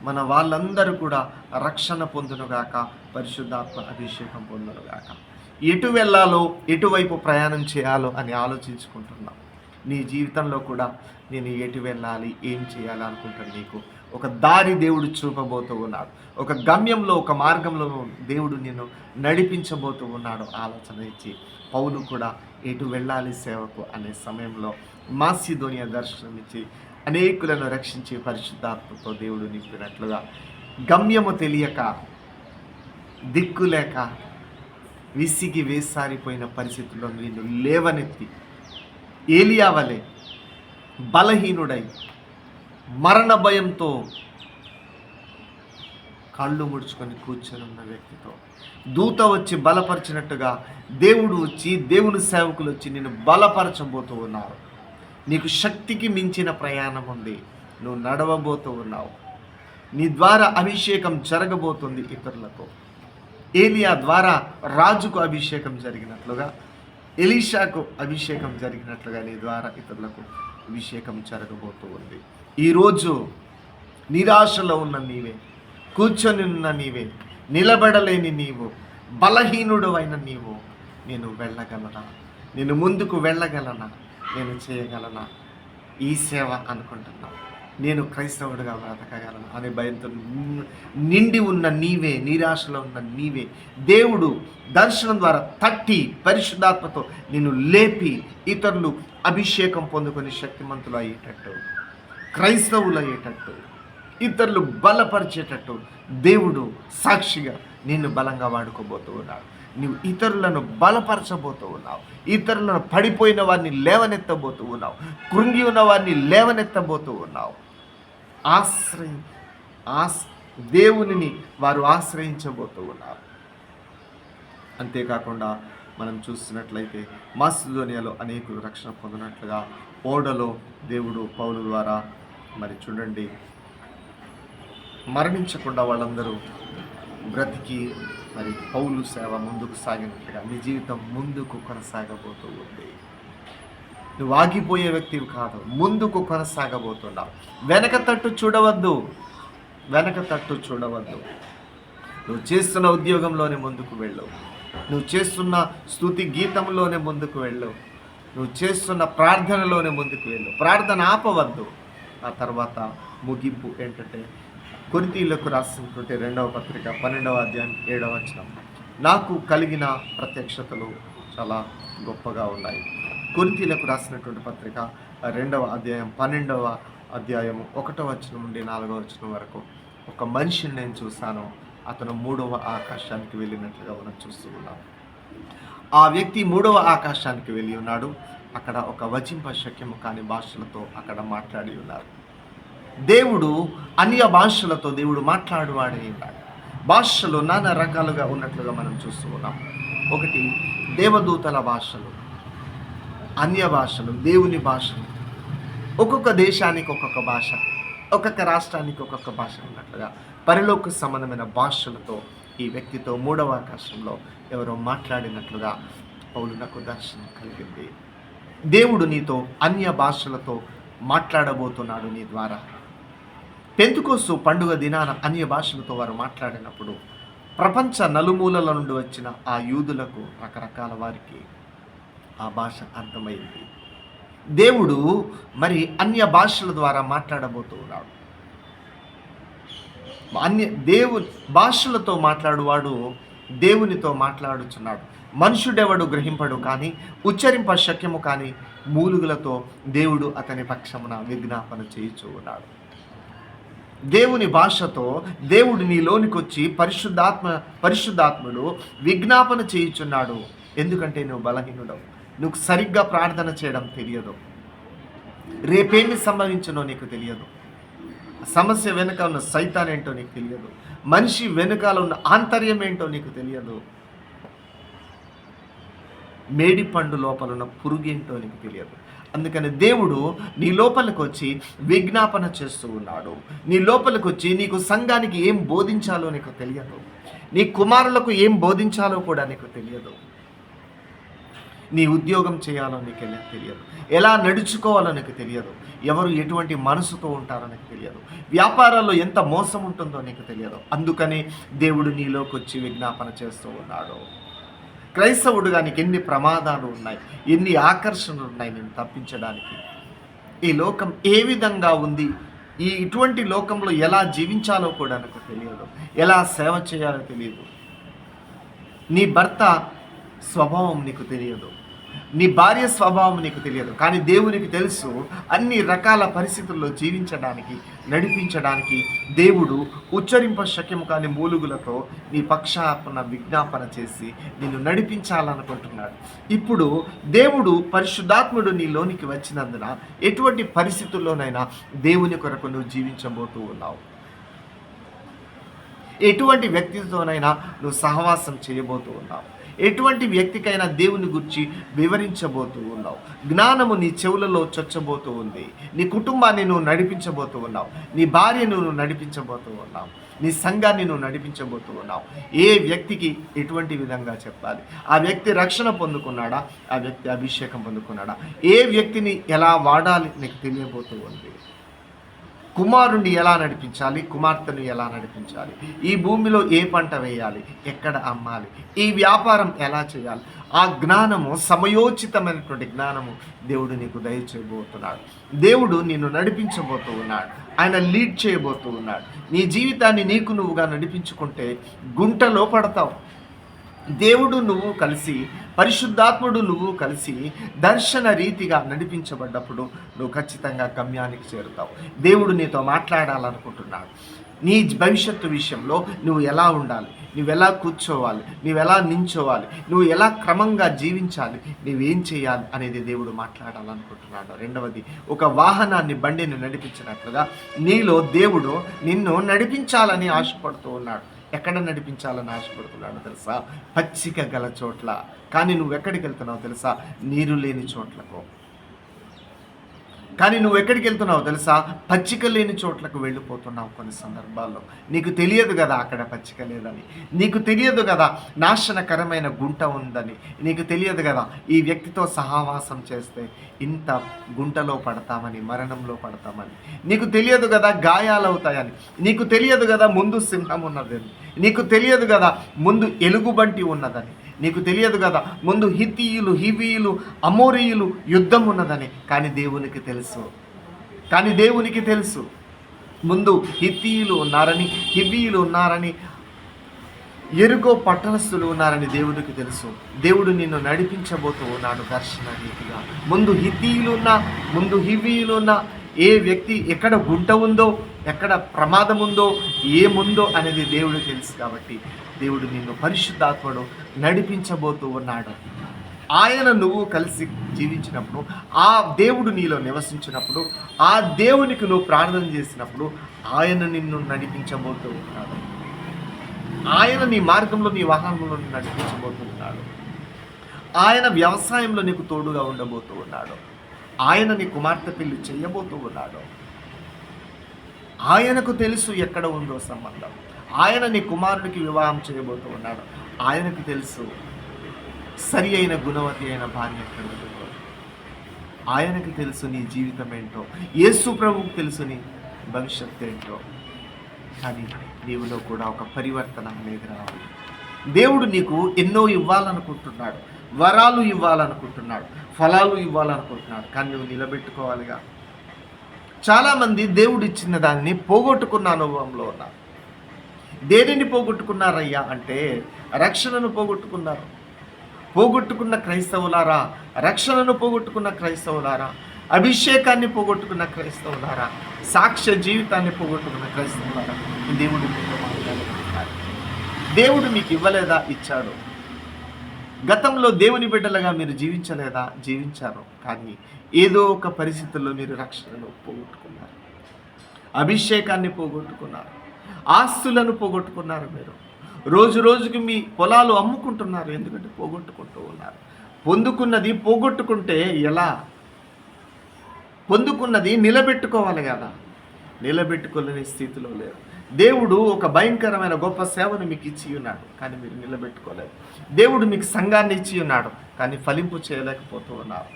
మన వాళ్ళందరూ కూడా రక్షణ పొందునుగాక, పరిశుద్ధాత్మ అభిషేకం పొందునుగాక. ఎటు వెళ్ళాలో, ఎటువైపు ప్రయాణం చేయాలో అని ఆలోచించుకుంటున్నాం. నీ జీవితంలో కూడా నేను ఎటు వెళ్ళాలి, ఏం చేయాలి అనుకుంటాను. నీకు ఒక దారి దేవుడు చూపబోతూ ఉన్నాడు. ఒక గమ్యంలో, ఒక మార్గంలో దేవుడు నిన్ను నడిపించబోతూ ఉన్నాడు. ఆలోచన ఇచ్చి పౌలు కూడా ఎటు వెళ్ళాలి సేవకు అనే సమయంలో మాసిదోనియా దర్శనం ఇచ్చి అనేకులను రక్షించి పరిశుద్ధాత్మతో దేవుడు నింపినట్లుగా, గమ్యము తెలియక, దిక్కులేక, విసిగి వేసారిపోయిన పరిస్థితుల్లో నిన్ను లేవనెత్తి ఏలియా వలె బలహీనుడై మరణ భయంతో కళ్ళు ముడుచుకొని కూర్చొని ఉన్న వ్యక్తితో దూత వచ్చి బలపరిచినట్టుగా దేవుడు వచ్చి, దేవుని సేవకులు వచ్చి నిన్ను బలపరచబోతూ ఉన్నారు. నీకు శక్తికి మించిన ప్రయాణం ఉంది. నువ్వు నడవబోతూ ఉన్నావు. నీ ద్వారా అభిషేకం జరగబోతుంది ఇతరులకు. ఏలియా ద్వారా రాజుకు అభిషేకం జరిగినట్లుగా, ఎలీషాకు అభిషేకం జరిగినట్లుగా నీ ద్వారా ఇతరులకు అభిషేకం జరగబోతూ ఉంది. ఈరోజు నిరాశలో ఉన్న నీవే, కూర్చొని ఉన్న నీవే, నిలబడలేని నీవు, బలహీనుడు అయిన నీవు, నేను వెళ్ళగలనా, నేను ముందుకు వెళ్ళగలనా, నేను చేయగలనా ఈ సేవ అనుకుంటున్నావు, నేను క్రైస్తవుడిగా బ్రతకగలను అనే భయంతో నిండి ఉన్న నీవే, నిరాశలో ఉన్న నీవే, దేవుడు దర్శనం ద్వారా తట్టి పరిశుద్ధాత్మతో నిన్ను లేపి ఇతరులు అభిషేకం పొందుకొని శక్తిమంతులు అయ్యేటట్టు, క్రైస్తవులు అయ్యేటట్టు, ఇతరులు బలపరిచేటట్టు దేవుడు సాక్షిగా నిన్ను బలంగా వాడుకోబోతూ ఉన్నాడు. నువ్వు ఇతరులను బలపరచబోతూ ఉన్నావు. ఇతరులను పడిపోయిన వారిని లేవనెత్తబోతూ ఉన్నావు. కృంగి ఉన్న వారిని లేవనెత్తబోతూ ఉన్నావు. దేవునిని వారు ఆశ్రయించబోతూ ఉన్నారు. అంతేకాకుండా మనం చూస్తున్నట్లయితే మాసిదోనియాలో అనేకులు రక్షణ పొందినట్లుగా ఓడలో దేవుడు పౌలు ద్వారా మరి చూడండి మరణించకుండా వాళ్ళందరూ బ్రతికి మరి పౌలు సేవ ముందుకు సాగినట్లుగా నీ జీవితం ముందుకు కొనసాగబోతూ ఉంది. నువ్వు ఆగిపోయే వ్యక్తివి కాదు, ముందుకు కొనసాగబోతున్నావు. వెనక తట్టు చూడవద్దు. నువ్వు చేస్తున్న ఉద్యోగంలోనే ముందుకు వెళ్ళు. నువ్వు చేస్తున్న స్తుతి గీతంలోనే ముందుకు వెళ్ళు. నువ్వు చేస్తున్న ప్రార్థనలోనే ముందుకు వెళ్ళు. ప్రార్థన ఆపవద్దు. ఆ తర్వాత ముగింపు ఏంటంటే కొరింథీయులకు రాసినటువంటి 2వ పత్రిక 12వ అధ్యాయం 7వ వచనం, నాకు కలిగిన ప్రత్యక్షతలు చాలా గొప్పగా ఉన్నాయి. కొరింథీయులకు రాసినటువంటి పత్రిక 2వ అధ్యాయం 12వ అధ్యాయము 1వ వచనం నుండి 4వ వచనం వరకు ఒక మనిషిని నేను చూశాను. అతను 3వ ఆకాశానికి వెళ్ళినట్లుగా మనం చూస్తూ ఉన్నాం. ఆ వ్యక్తి 3వ ఆకాశానికి వెళ్ళి ఉన్నాడు. అక్కడ ఒక వచింప శక్యము కాని భాషలతో అక్కడ మాట్లాడి ఉన్నారు. దేవుడు అన్య భాషలతో దేవుడు మాట్లాడువాడే ఉన్నాడు. భాషలు నానా రకాలుగా ఉన్నట్లుగా మనం చూస్తూ ఉన్నాం. ఒకటి దేవదూతల భాషలు, అన్య భాషలు, దేవుని భాషలు. ఒక్కొక్క దేశానికి ఒక్కొక్క భాష, ఒక్కొక్క రాష్ట్రానికి ఒక్కొక్క భాష ఉన్నట్లుగా పరలోక సంబంధమైన భాషలతో ఈ వ్యక్తితో 3వ ఆకాశంలో ఎవరో మాట్లాడినట్లుగా పౌలు నాకు దర్శనం కలిగింది. దేవుడు నీతో అన్య భాషలతో మాట్లాడబోతున్నాడు నీ ద్వారా. పెంతుకోస్తు పండుగ దినాన అన్య భాషలతో వారు మాట్లాడినప్పుడు ప్రపంచ నలుమూలల నుండి వచ్చిన ఆ యూదులకు, రకరకాల వారికి ఆ భాష అర్థమైంది. దేవుడు మరి అన్య భాషల ద్వారా మాట్లాడబోతూ ఉన్నాడు. భాషలతో మాట్లాడువాడు దేవునితో మాట్లాడుచున్నాడు. మనుషుడెవడు గ్రహింపడు కానీ ఉచ్చరింప శక్యము కానీ మూలుగులతో దేవుడు అతని పక్షమున విజ్ఞాపన చేయుచూ ఉన్నాడు. దేవుని భాషతో దేవుడు నీలోనికి వచ్చి పరిశుద్ధాత్ముడు విజ్ఞాపన చేయుచున్నాడు. ఎందుకంటే నువ్వు బలహీనుడవు. నువ్వు సరిగ్గా ప్రార్థన చేయడం తెలియదు. రేపేమి సంభవించునో నీకు తెలియదు. సమస్య వెనుక ఉన్న సైతాన్ ఏంటో నీకు తెలియదు. మనిషి వెనుకాల ఉన్న ఆంతర్యం ఏంటో నీకు తెలియదు. మేడి పండు లోపల ఉన్న పురుగేంటో నీకు తెలియదు. అందుకని దేవుడు నీ లోపలికి వచ్చి విజ్ఞాపన చేస్తూ ఉన్నాడు. నీ లోపలికి వచ్చి నీకు సంఘానికి ఏం బోధించాలో నీకు తెలియదు. నీ కుమారులకు ఏం బోధించాలో కూడా నీకు తెలియదు. నీ ఉద్యోగం చేయాలో నీకు తెలియదు. ఎలా నడుచుకోవాలో నీకు తెలియదు. ఎవరు ఎటువంటి మనసుతో ఉంటారో నీకు తెలియదు. వ్యాపారాల్లో ఎంత మోసం ఉంటుందో నీకు తెలియదు. అందుకని దేవుడు నీలోకి వచ్చి విజ్ఞాపన చేస్తూ ఉన్నాడు. క్రైస్తవుడుగా నీకు ఎన్ని ప్రమాదాలు ఉన్నాయి, ఎన్ని ఆకర్షణలు ఉన్నాయి నేను తప్పించడానికి. ఈ లోకం ఏ విధంగా ఉంది, ఇటువంటి లోకంలో ఎలా జీవించాలో కూడా నాకు తెలియదు. ఎలా సేవ చేయాలో తెలియదు. నీ భర్త స్వభావం నీకు తెలియదు. నీ భార్య స్వభావం నీకు తెలియదు, కానీ దేవునికి తెలుసు అన్ని రకాల పరిస్థితుల్లో జీవించడానికి, నడిపించడానికి దేవుడు ఉచ్చరింప శక్యం కాని మూలుగులతో నీ పక్షాపన విజ్ఞాపన చేసి నిన్ను నడిపించాలనుకుంటున్నాడు. ఇప్పుడు దేవుడు పరిశుద్ధాత్ముడు నీలోనికి వచ్చినందున ఎటువంటి పరిస్థితుల్లోనైనా దేవుని కొరకు నువ్వు జీవించబోతూ ఉన్నావు. ఎటువంటి వ్యక్తితోనైనా నువ్వు సహవాసం చేయబోతూ ఉన్నావు. ఎటువంటి వ్యక్తికైనా దేవుని గురించి వివరించబోతూ ఉన్నావు. జ్ఞానము నీ చెవులలో చొచ్చబోతూ ఉంది. నీ కుటుంబాన్ని నువ్వు నడిపించబోతూ ఉన్నావు. నీ భార్యను నువ్వు నడిపించబోతూ ఉన్నావు. నీ సంఘాన్ని నువ్వు నడిపించబోతూ ఉన్నావు. ఏ వ్యక్తికి ఎటువంటి విధంగా చెప్పాలి, ఆ వ్యక్తి రక్షణ పొందుకున్నాడా, ఆ వ్యక్తి అభిషేకం పొందుకున్నాడా, ఏ వ్యక్తిని ఎలా వాడాలి నీకు తెలియబోతూ ఉంది. కుమారుణ్ణి ఎలా నడిపించాలి, కుమార్తెను ఎలా నడిపించాలి, ఈ భూమిలో ఏ పంట వేయాలి, ఎక్కడ అమ్మాలి, ఈ వ్యాపారం ఎలా చేయాలి, ఆ జ్ఞానము, సమయోచితమైనటువంటి జ్ఞానము దేవుడు నీకు దయచేయబోతున్నాడు. దేవుడు నిన్ను నడిపించబోతూ ఉన్నాడు. ఆయన లీడ్ చేయబోతూ ఉన్నాడు. నీ జీవితాన్ని నీకు నువ్వుగా నడిపించుకుంటే గుంటలో పడతావు. దేవుడు నువ్వు కలిసి, పరిశుద్ధాత్ముడు నువ్వు కలిసి దర్శన రీతిగా నడిపించబడ్డప్పుడు నువ్వు ఖచ్చితంగా గమ్యానికి చేరుతావు. దేవుడు నీతో మాట్లాడాలనుకుంటున్నాడు. నీ భవిష్యత్తు విషయంలో నువ్వు ఎలా ఉండాలి, నువ్వు ఎలా కూర్చోవాలి, నువ్వు ఎలా నించోవాలి, నువ్వు ఎలా క్రమంగా జీవించాలి, నువ్వేం చేయాలి అనేది దేవుడు మాట్లాడాలనుకుంటున్నాడు. రెండవది, ఒక వాహనాన్ని, బండిని నడిపించినట్లుగా నీలో దేవుడు నిన్ను నడిపించాలని ఆశపడుతూ ఉన్నాడు. ఎక్కడ నడిపించాలని ఆశపడుతున్నాడు తెలుసా? పచ్చిక గల చోట్ల. కానీ నువ్వు ఎక్కడికి వెళ్తున్నావు తెలుసా? నీరు లేని చోట్లకు. కానీ నువ్వు ఎక్కడికి వెళ్తున్నావు తెలుసా? పచ్చిక లేని చోట్లకు వెళ్ళిపోతున్నావు. కొన్ని సందర్భాల్లో నీకు తెలియదు కదా అక్కడ పచ్చిక లేదని, నీకు తెలియదు కదా నాశనకరమైన గుంట ఉందని, నీకు తెలియదు కదా ఈ వ్యక్తితో సహవాసం చేస్తే ఇంత గుంటలో పడతామని, మరణంలో పడతామని, నీకు తెలియదు కదా గాయాలవుతాయని, నీకు తెలియదు కదా ముందు సింహం ఉన్నదని, నీకు తెలియదు కదా ముందు ఎలుగుబంటి ఉన్నదని, నీకు తెలియదు కదా ముందు హిత్తీయులు, హివీయులు, అమోరీయులు యుద్ధం ఉన్నదని. కానీ దేవునికి తెలుసు. కానీ దేవునికి తెలుసు ముందు హిత్తీయులు ఉన్నారని, హివీయులు ఉన్నారని, ఎరుగో పట్టణస్థులు ఉన్నారని దేవుడికి తెలుసు. దేవుడు నిన్ను నడిపించబోతూ ఉన్నాడు దర్శన రీతిగా. ముందు హిత్తీయులు ఉన్నా, ముందు హివీయులు ఉన్నా, ఏ వ్యక్తి ఎక్కడ గుంట ఉందో, ఎక్కడ ప్రమాదం ఉందో, ఏముందో అనేది దేవుడికి తెలుసు. కాబట్టి దేవుడు నిన్ను పరిశుద్ధాత్మడు నడిపించబోతూ ఉన్నాడు. ఆయన నువ్వు కలిసి జీవించినప్పుడు, ఆ దేవుడు నీలో నివసించినప్పుడు, ఆ దేవునికి నువ్వు ప్రార్థన చేసినప్పుడు ఆయన నిన్ను నడిపించబోతూ ఉన్నాడు. ఆయన నీ మార్గంలో, నీ వాహనంలో నడిపించబోతూ ఉన్నాడు. ఆయన వ్యవసాయంలో నీకు తోడుగా ఉండబోతూ ఉన్నాడు. ఆయన నీ కుమార్తె పెళ్లి చేయబోతూ ఉన్నాడు. ఆయనకు తెలుసు ఎక్కడ ఉందో సంబంధం. ఆయన నీ కుమారుడికి వివాహం చేయబోతూ ఉన్నాడు. ఆయనకు తెలుసు సరి అయిన గుణవతి అయిన భార్య ఎక్కడ ఉందో. ఆయనకు తెలుసు నీ జీవితం ఏంటో. యేసు ప్రభువుకు తెలుసు నీ భవిష్యత్తు ఏంటో. కానీ నీవులో కూడా ఒక పరివర్తన అనేది రావాలి. దేవుడు నీకు ఎన్నో ఇవ్వాలనుకుంటున్నాడు, వరాలు ఇవ్వాలనుకుంటున్నాడు, ఫలాలు ఇవ్వాలనుకుంటున్నాడు. కానీ నువ్వు నిలబెట్టుకోవాలిగా. చాలామంది దేవుడు ఇచ్చిన దాన్ని పోగొట్టుకున్న అనుభవంలో ఉన్నారు. దేనిని పోగొట్టుకున్నారయ్యా అంటే రక్షణను పోగొట్టుకున్నారు. పోగొట్టుకున్న క్రైస్తవులారా, రక్షణను పోగొట్టుకున్న క్రైస్తవులారా, అభిషేకాన్ని పోగొట్టుకున్న క్రైస్తవులారా, సాక్ష్య జీవితాన్ని పోగొట్టుకున్న క్రైస్తవులారా, దేవుడు మీతో మాట్లాడుతున్నారు. దేవుడు మీకు ఇవ్వలేదా? ఇచ్చాడు. గతంలో దేవుని బిడ్డలుగా మీరు జీవించలేదా? జీవించారు. కానీ ఏదో ఒక పరిస్థితుల్లో మీరు రక్షణను పోగొట్టుకున్నారు, అభిషేకాన్ని పోగొట్టుకున్నారు, ఆస్తులను పోగొట్టుకున్నారు. మీరు రోజు రోజుకి మీ పొలాలు అమ్ముకుంటున్నారు. ఎందుకంటే పోగొట్టుకుంటూ ఉన్నారు. పొందుకున్నది పోగొట్టుకుంటే ఎలా? పొందుకున్నది నిలబెట్టుకోవాలి కదా. నిలబెట్టుకోలేని స్థితిలో లేరు. దేవుడు ఒక భయంకరమైన గొప్ప సేవను మీకు ఇచ్చి ఉన్నాడు, కానీ మీరు నిలబెట్టుకోలేదు. దేవుడు మీకు సంఘాన్ని ఇచ్చి ఉన్నాడు, కానీ ఫలింపు చేయలేకపోతూ ఉన్నారు.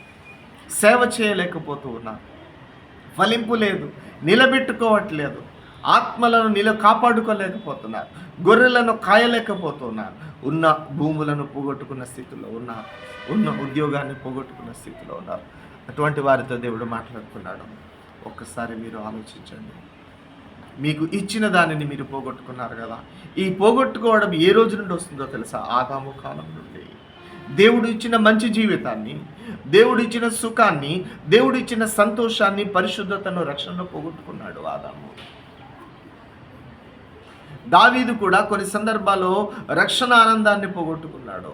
సేవ చేయలేకపోతూ ఉన్నారు. ఫలింపు లేదు, నిలబెట్టుకోవట్లేదు. ఆత్మలను కాపాడుకోలేకపోతున్నారు. గొర్రెలను కాయలేకపోతున్నారు. ఉన్న భూములను పోగొట్టుకున్న స్థితిలో ఉన్నారు. ఉన్న ఉద్యోగాన్ని పోగొట్టుకున్న స్థితిలో ఉన్నారు. అటువంటి వారితో దేవుడు మాట్లాడుతున్నాడు. ఒక్కసారి మీరు ఆలోచించండి. మీకు ఇచ్చిన దానిని మీరు పోగొట్టుకున్నారు కదా. ఈ పోగొట్టుకోవడం ఏ రోజు నుండి వస్తుందో తెలుసా? ఆదాము కాలం నుండి. దేవుడు ఇచ్చిన మంచి జీవితాన్ని, దేవుడు ఇచ్చిన సుఖాన్ని, దేవుడు ఇచ్చిన సంతోషాన్ని, పరిశుద్ధతను, రక్షణను పోగొట్టుకున్నాడు ఆదాము. దావీదు కూడా కొన్ని సందర్భాల్లో రక్షణ ఆనందాన్ని పోగొట్టుకున్నాడు.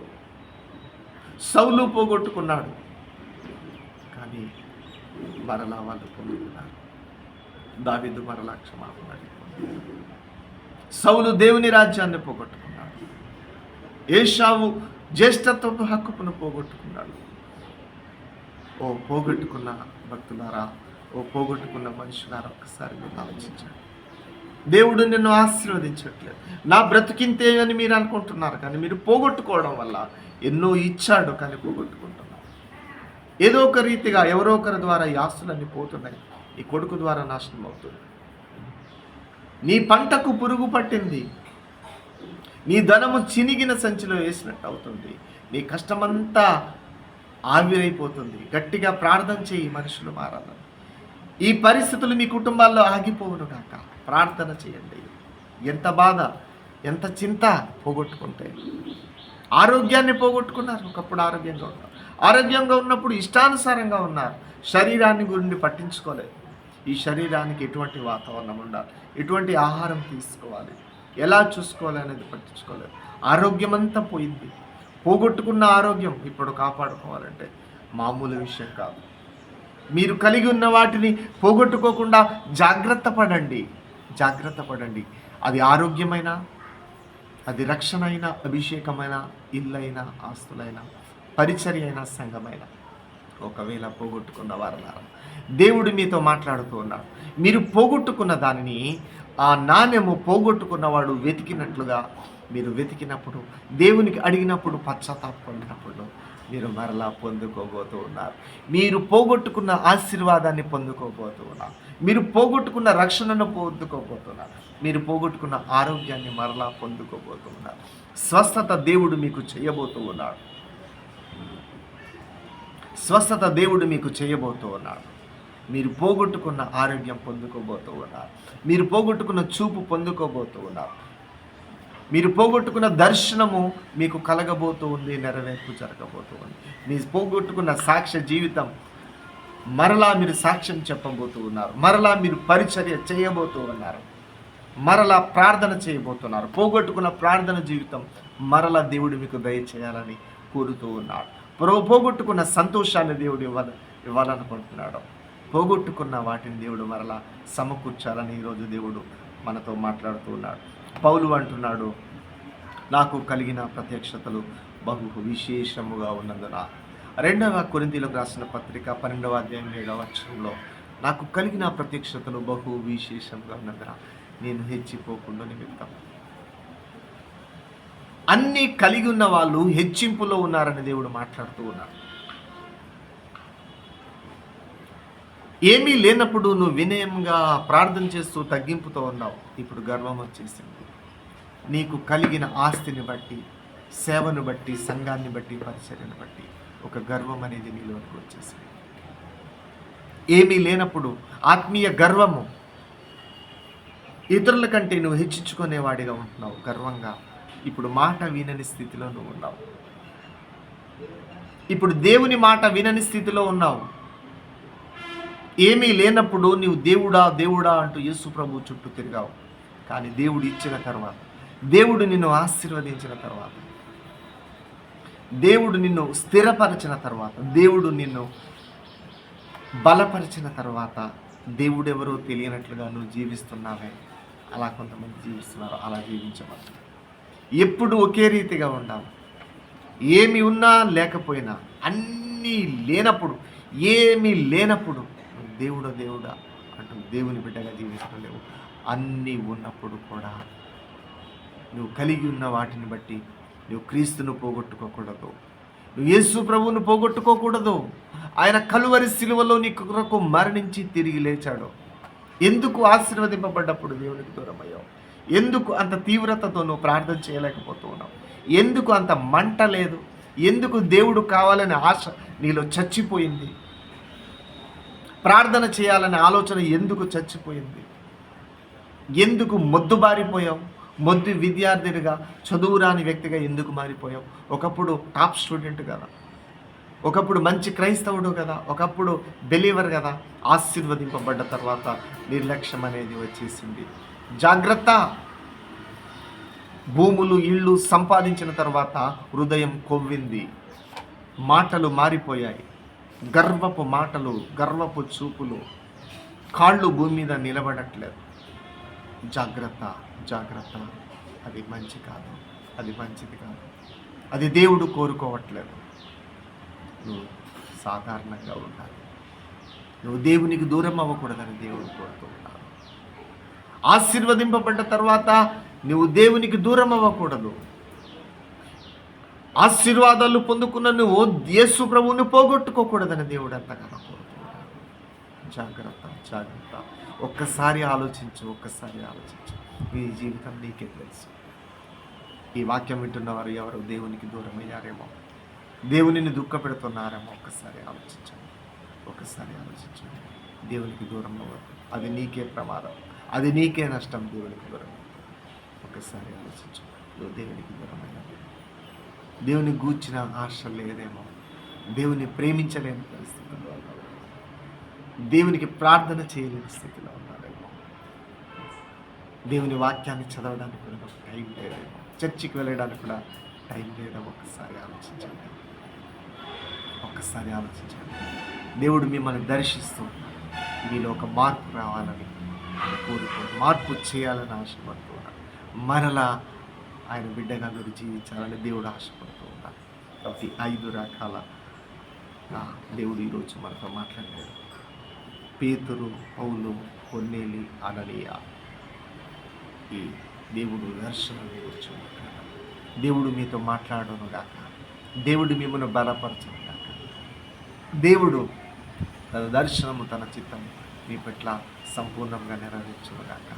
సౌలు పోగొట్టుకున్నాడు. కానీ మరలా వాళ్ళు పొందుకున్నారు. దావీదు మరలా క్షమాపణ అడిగాడు. సౌలు దేవుని రాజ్యాన్ని పోగొట్టుకున్నాడు. ఏశావు జ్యేష్ఠత్వపు హక్కును పోగొట్టుకున్నాడు. ఓ పోగొట్టుకున్న భక్తులారా, ఓ పోగొట్టుకున్న మనుషులారా, ఒక్కసారి మీరు ఆలోచించండి. దేవుడు నిన్ను ఆశీర్వదించట్లేదు. నా బ్రతికింతే అని మీరు అనుకుంటున్నారు, కానీ మీరు పోగొట్టుకోవడం వల్ల ఎన్నో ఇచ్చాడు, కానీ పోగొట్టుకుంటున్నారు. ఏదో ఒక రీతిగా ఎవరో ఒకరి ద్వారా ఈ ఆస్తులన్నీ పోతున్నాయి. ఈ కొడుకు ద్వారా నాశనం అవుతుంది. నీ పంటకు పురుగు పట్టింది. నీ ధనము చినిగిన సంచిలో వేసినట్టు అవుతుంది. నీ కష్టమంతా ఆవిరైపోతుంది. గట్టిగా ప్రార్థన చేయి, మనుషులు మారాలని. ఈ పరిస్థితులు మీ కుటుంబాల్లో ఆగిపోవును కాక ప్రార్థన చేయండి. ఎంత బాధ, ఎంత చింత పోగొట్టుకుంటే. ఆరోగ్యాన్ని పోగొట్టుకున్నారు. ఒకప్పుడు ఆరోగ్యంగా ఉన్నారు. ఆరోగ్యంగా ఉన్నప్పుడు ఇష్టానుసారంగా ఉన్నారు. శరీరాన్ని గురించి పట్టించుకోలేదు. ఈ శరీరానికి ఎటువంటి వాతావరణం ఉండాలి, ఎటువంటి ఆహారం తీసుకోవాలి, ఎలా చూసుకోవాలి అనేది పట్టించుకోలేదు. ఆరోగ్యం అంతా పోయింది. పోగొట్టుకున్న ఆరోగ్యం ఇప్పుడు కాపాడుకోవాలంటే మామూలు విషయం కాదు. మీరు కలిగి ఉన్న వాటిని పోగొట్టుకోకుండా జాగ్రత్త పడండి. జాగ్రత్త పడండి. అది ఆరోగ్యమైనా, అది రక్షణ అయినా, అభిషేకమైన, ఇల్లైనా, ఆస్తులైనా, పరిచర్య అయినా, సంఘమైనా. ఒకవేళ పోగొట్టుకున్న వారలారా, దేవుడు మీతో మాట్లాడుతూ ఉన్నాడు. మీరు పోగొట్టుకున్న దానిని ఆ నాణ్యము పోగొట్టుకున్నవాడు వెతికినట్లుగా మీరు వెతికినప్పుడు, దేవునికి అడిగినప్పుడు, పశ్చాత్తాపడినప్పుడు మీరు మరలా పొందుకోబోతూ ఉన్నారు. మీరు పోగొట్టుకున్న ఆశీర్వాదాన్ని పొందుకోబోతూ ఉన్నారు. మీరు పోగొట్టుకున్న రక్షణను పొందుకోబోతున్నారు. మీరు పోగొట్టుకున్న ఆరోగ్యాన్ని మరలా పొందుకోబోతూ ఉన్నారు. స్వస్థత దేవుడు మీకు చేయబోతూ ఉన్నాడు. స్వస్థత దేవుడు మీకు చేయబోతూ ఉన్నాడు. మీరు పోగొట్టుకున్న ఆరోగ్యం పొందుకోబోతూ ఉన్నారు. మీరు పోగొట్టుకున్న చూపు పొందుకోబోతూ ఉన్నారు. మీరు పోగొట్టుకున్న దర్శనము మీకు కలగబోతూ ఉంది, నెరవేర్పు జరగబోతూ ఉంది. మీరు పోగొట్టుకున్న సాక్ష్య జీవితం మరలా మీరు సాక్ష్యం చెప్పబోతూ ఉన్నారు. మరలా మీరు పరిచర్య చేయబోతూ ఉన్నారు. మరలా ప్రార్థన చేయబోతున్నారు. పోగొట్టుకున్న ప్రార్థన జీవితం మరలా దేవుడు మీకు దయచేయాలని కోరుతూ ఉన్నాడు. పోగొట్టుకున్న సంతోషాన్ని దేవుడు ఇవ్వాలనుకుంటున్నాడు. పోగొట్టుకున్న వాటిని దేవుడు మరలా సమకూర్చాలని ఈరోజు దేవుడు మనతో మాట్లాడుతూ ఉన్నాడు. పౌలు అంటున్నాడు, నాకు కలిగిన ప్రత్యక్షతలు బహు విశేషముగా ఉన్నందున. 2వ కొరింథీయులకు రాసిన పత్రిక 12వ అధ్యాయం 7వ వచనంలో, నాకు కలిగిన ప్రత్యక్షతలు బహు విశేషంగా ఉన్నందున నేను హెచ్చిపోకుండా నిమిత్తం. అన్నీ కలిగి ఉన్న వాళ్ళు హెచ్చింపులో ఉన్నారని దేవుడు మాట్లాడుతూ ఉన్నాడు. ఏమీ లేనప్పుడు నువ్వు వినయంగా ప్రార్థన చేస్తూ తగ్గింపుతో ఉన్నావు. ఇప్పుడు గర్వం వచ్చేసింది. నీకు కలిగిన ఆస్తిని బట్టి, సేవను బట్టి, సంఘాన్ని బట్టి, పరిచర్యను బట్టి ఒక గర్వం అనేది నీలోకి వచ్చేసింది. ఏమీ లేనప్పుడు ఆత్మీయ గర్వము, ఇతరుల కంటే నువ్వు హెచ్చించుకునేవాడిగా ఉంటున్నావు గర్వంగా. ఇప్పుడు మాట వినని స్థితిలో నువ్వు ఉన్నావు. ఇప్పుడు దేవుని మాట వినని స్థితిలో ఉన్నావు. ఏమీ లేనప్పుడు నీవు దేవుడా దేవుడా అంటూ యేసు ప్రభు చుట్టూ తిరిగావు. కానీ దేవుడు ఇచ్చిన తర్వాత, దేవుడు నిన్ను ఆశీర్వదించిన తర్వాత, దేవుడు నిన్ను స్థిరపరిచిన తర్వాత, దేవుడు నిన్ను బలపరిచిన తర్వాత, దేవుడెవరో తెలియనట్లుగా నువ్వు జీవిస్తున్నావే. అలా కొంతమంది జీవిస్తున్నారు. అలా జీవించవచ్చు. ఎప్పుడు ఒకే రీతిగా ఉండాలి. ఏమి ఉన్నా లేకపోయినా, అన్నీ లేనప్పుడు, ఏమీ లేనప్పుడు దేవుడా దేవుడా అంటూ దేవుని బిడ్డగా జీవించడం లేవు. అన్నీ ఉన్నప్పుడు కూడా నువ్వు కలిగి ఉన్న వాటిని బట్టి నువ్వు క్రీస్తును పోగొట్టుకోకూడదు. నువ్వు యేసు ప్రభువును పోగొట్టుకోకూడదు. ఆయన కలువరి సిలువలో నీ కొరకు మరణించి తిరిగి లేచాడు. ఎందుకు ఆశీర్వదింపబడ్డప్పుడు దేవునికి దూరమయ్యావు? ఎందుకు అంత తీవ్రతతో నువ్వు ప్రార్థన చేయలేకపోతూ ఉన్నావు? ఎందుకు అంత మంట లేదు? ఎందుకు దేవుడు కావాలనే ఆశ నీలో చచ్చిపోయింది? ప్రార్థన చేయాలనే ఆలోచన ఎందుకు చచ్చిపోయింది? ఎందుకు మొద్దుబారిపోయావు? మొద్దు విద్యార్థినిగా, చదువు రాని వ్యక్తిగా ఎందుకు మారిపోయావు? ఒకప్పుడు టాప్ స్టూడెంట్ కదా, ఒకప్పుడు మంచి క్రైస్తవుడు కదా, ఒకప్పుడు బిలీవర్ కదా. ఆశీర్వదింపబడ్డ తర్వాత నిర్లక్ష్యం అనేది వచ్చేసింది. జాగ్రత్త. భూములు, ఇళ్ళు సంపాదించిన తర్వాత హృదయం కొవ్వింది, మాటలు మారిపోయాయి. గర్వపు మాటలు, గర్వపు చూపులు, కాళ్ళు భూమి మీద నిలబడట్లేదు. జాగ్రత్త, జాగ్రత్త. అది మంచి కాదు, అది మంచిది కాదు, అది దేవుడు కోరుకోవట్లేదు. నువ్వు సాధారణంగా ఉండాలి. నువ్వు దేవునికి దూరం అవ్వకూడదని దేవుడు కోరుతూ ఉన్నాడు. ఆశీర్వదింపబడ్డ తర్వాత నువ్వు దేవునికి దూరం అవ్వకూడదు. ఆశీర్వాదాలు పొందుకున్న నువ్వు యేసు ప్రభువుని పోగొట్టుకోకూడదని దేవుడు అంతగానో కోరుతున్నాడు. జాగ్రత్త, జాగ్రత్త. ఒక్కసారి ఆలోచించు, ఒక్కసారి ఆలోచించు. నీ జీవితం నీకే తెలుసు. ఈ వాక్యం వింటున్నవారు ఎవరు దేవునికి దూరం అయ్యారేమో, దేవునిని దుఃఖపెడుతున్నారేమో, ఒక్కసారి ఆలోచించండి, ఒక్కసారి ఆలోచించండి. దేవునికి దూరం అవ్వదు, అది నీకే ప్రమాదం, అది నీకే నష్టం. దేవునికి దూరం ఒక్కసారి ఆలోచించు. నువ్వు దేవునికి దూరం అయ్యావు, దేవుని గూర్చిన ఆశ లేదేమో, దేవుని ప్రేమించలేని పరిస్థితుల్లో ఉన్నావు, దేవునికి ప్రార్థన చేయలేని స్థితిలో ఉన్నారేమో, దేవుని వాక్యాన్ని చదవడానికి కూడా టైం లేదేమో, చర్చికి వెళ్ళడానికి కూడా టైం లేదేమో. ఒక్కసారి ఆలోచించండి, ఒక్కసారి ఆలోచించండి. దేవుడు మిమ్మల్ని దర్శిస్తూ మీలో ఒక మార్పు రావాలని కోరుకోండి, మార్పు చేయాలని ఆశపడుతూ ఉన్నాడు. మరలా ఆయన బిడ్డగా మీరు జీవించాలని దేవుడు ఆశపడుతూ ఉన్నాడు. కాబట్టి 5 రకాల దేవుడు ఈరోజు మనతో మాట్లాడాడు. పేతురు, పౌలు, కొర్నేలి, అననీయ. ఈ దేవుడు దర్శనం గురించి మాట్లాడాడు. దేవుడు మీతో మాట్లాడను గాక, దేవుడు మిమ్మల్ని బలపరచను గాక, దేవుడు తన దర్శనము, తన చిత్తం మీ పట్ల సంపూర్ణంగా నెరవేర్చును గాక.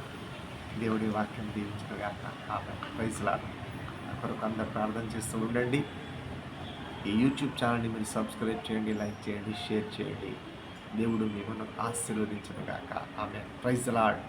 దేవుడి వాక్యం దీవించును గాక. ఆమె ప్రైజ్లార్డ్. కొరకు అందరు ప్రార్థన చేస్తూ ఉండండి. ఈ యూట్యూబ్ ఛానల్ని మీరు సబ్స్క్రైబ్ చేయండి, లైక్ చేయండి, షేర్ చేయండి. దేవుడు మిమ్మల్ని ఆశీర్వదించును గాక. ఆమె ప్రైజ్లార్డ్.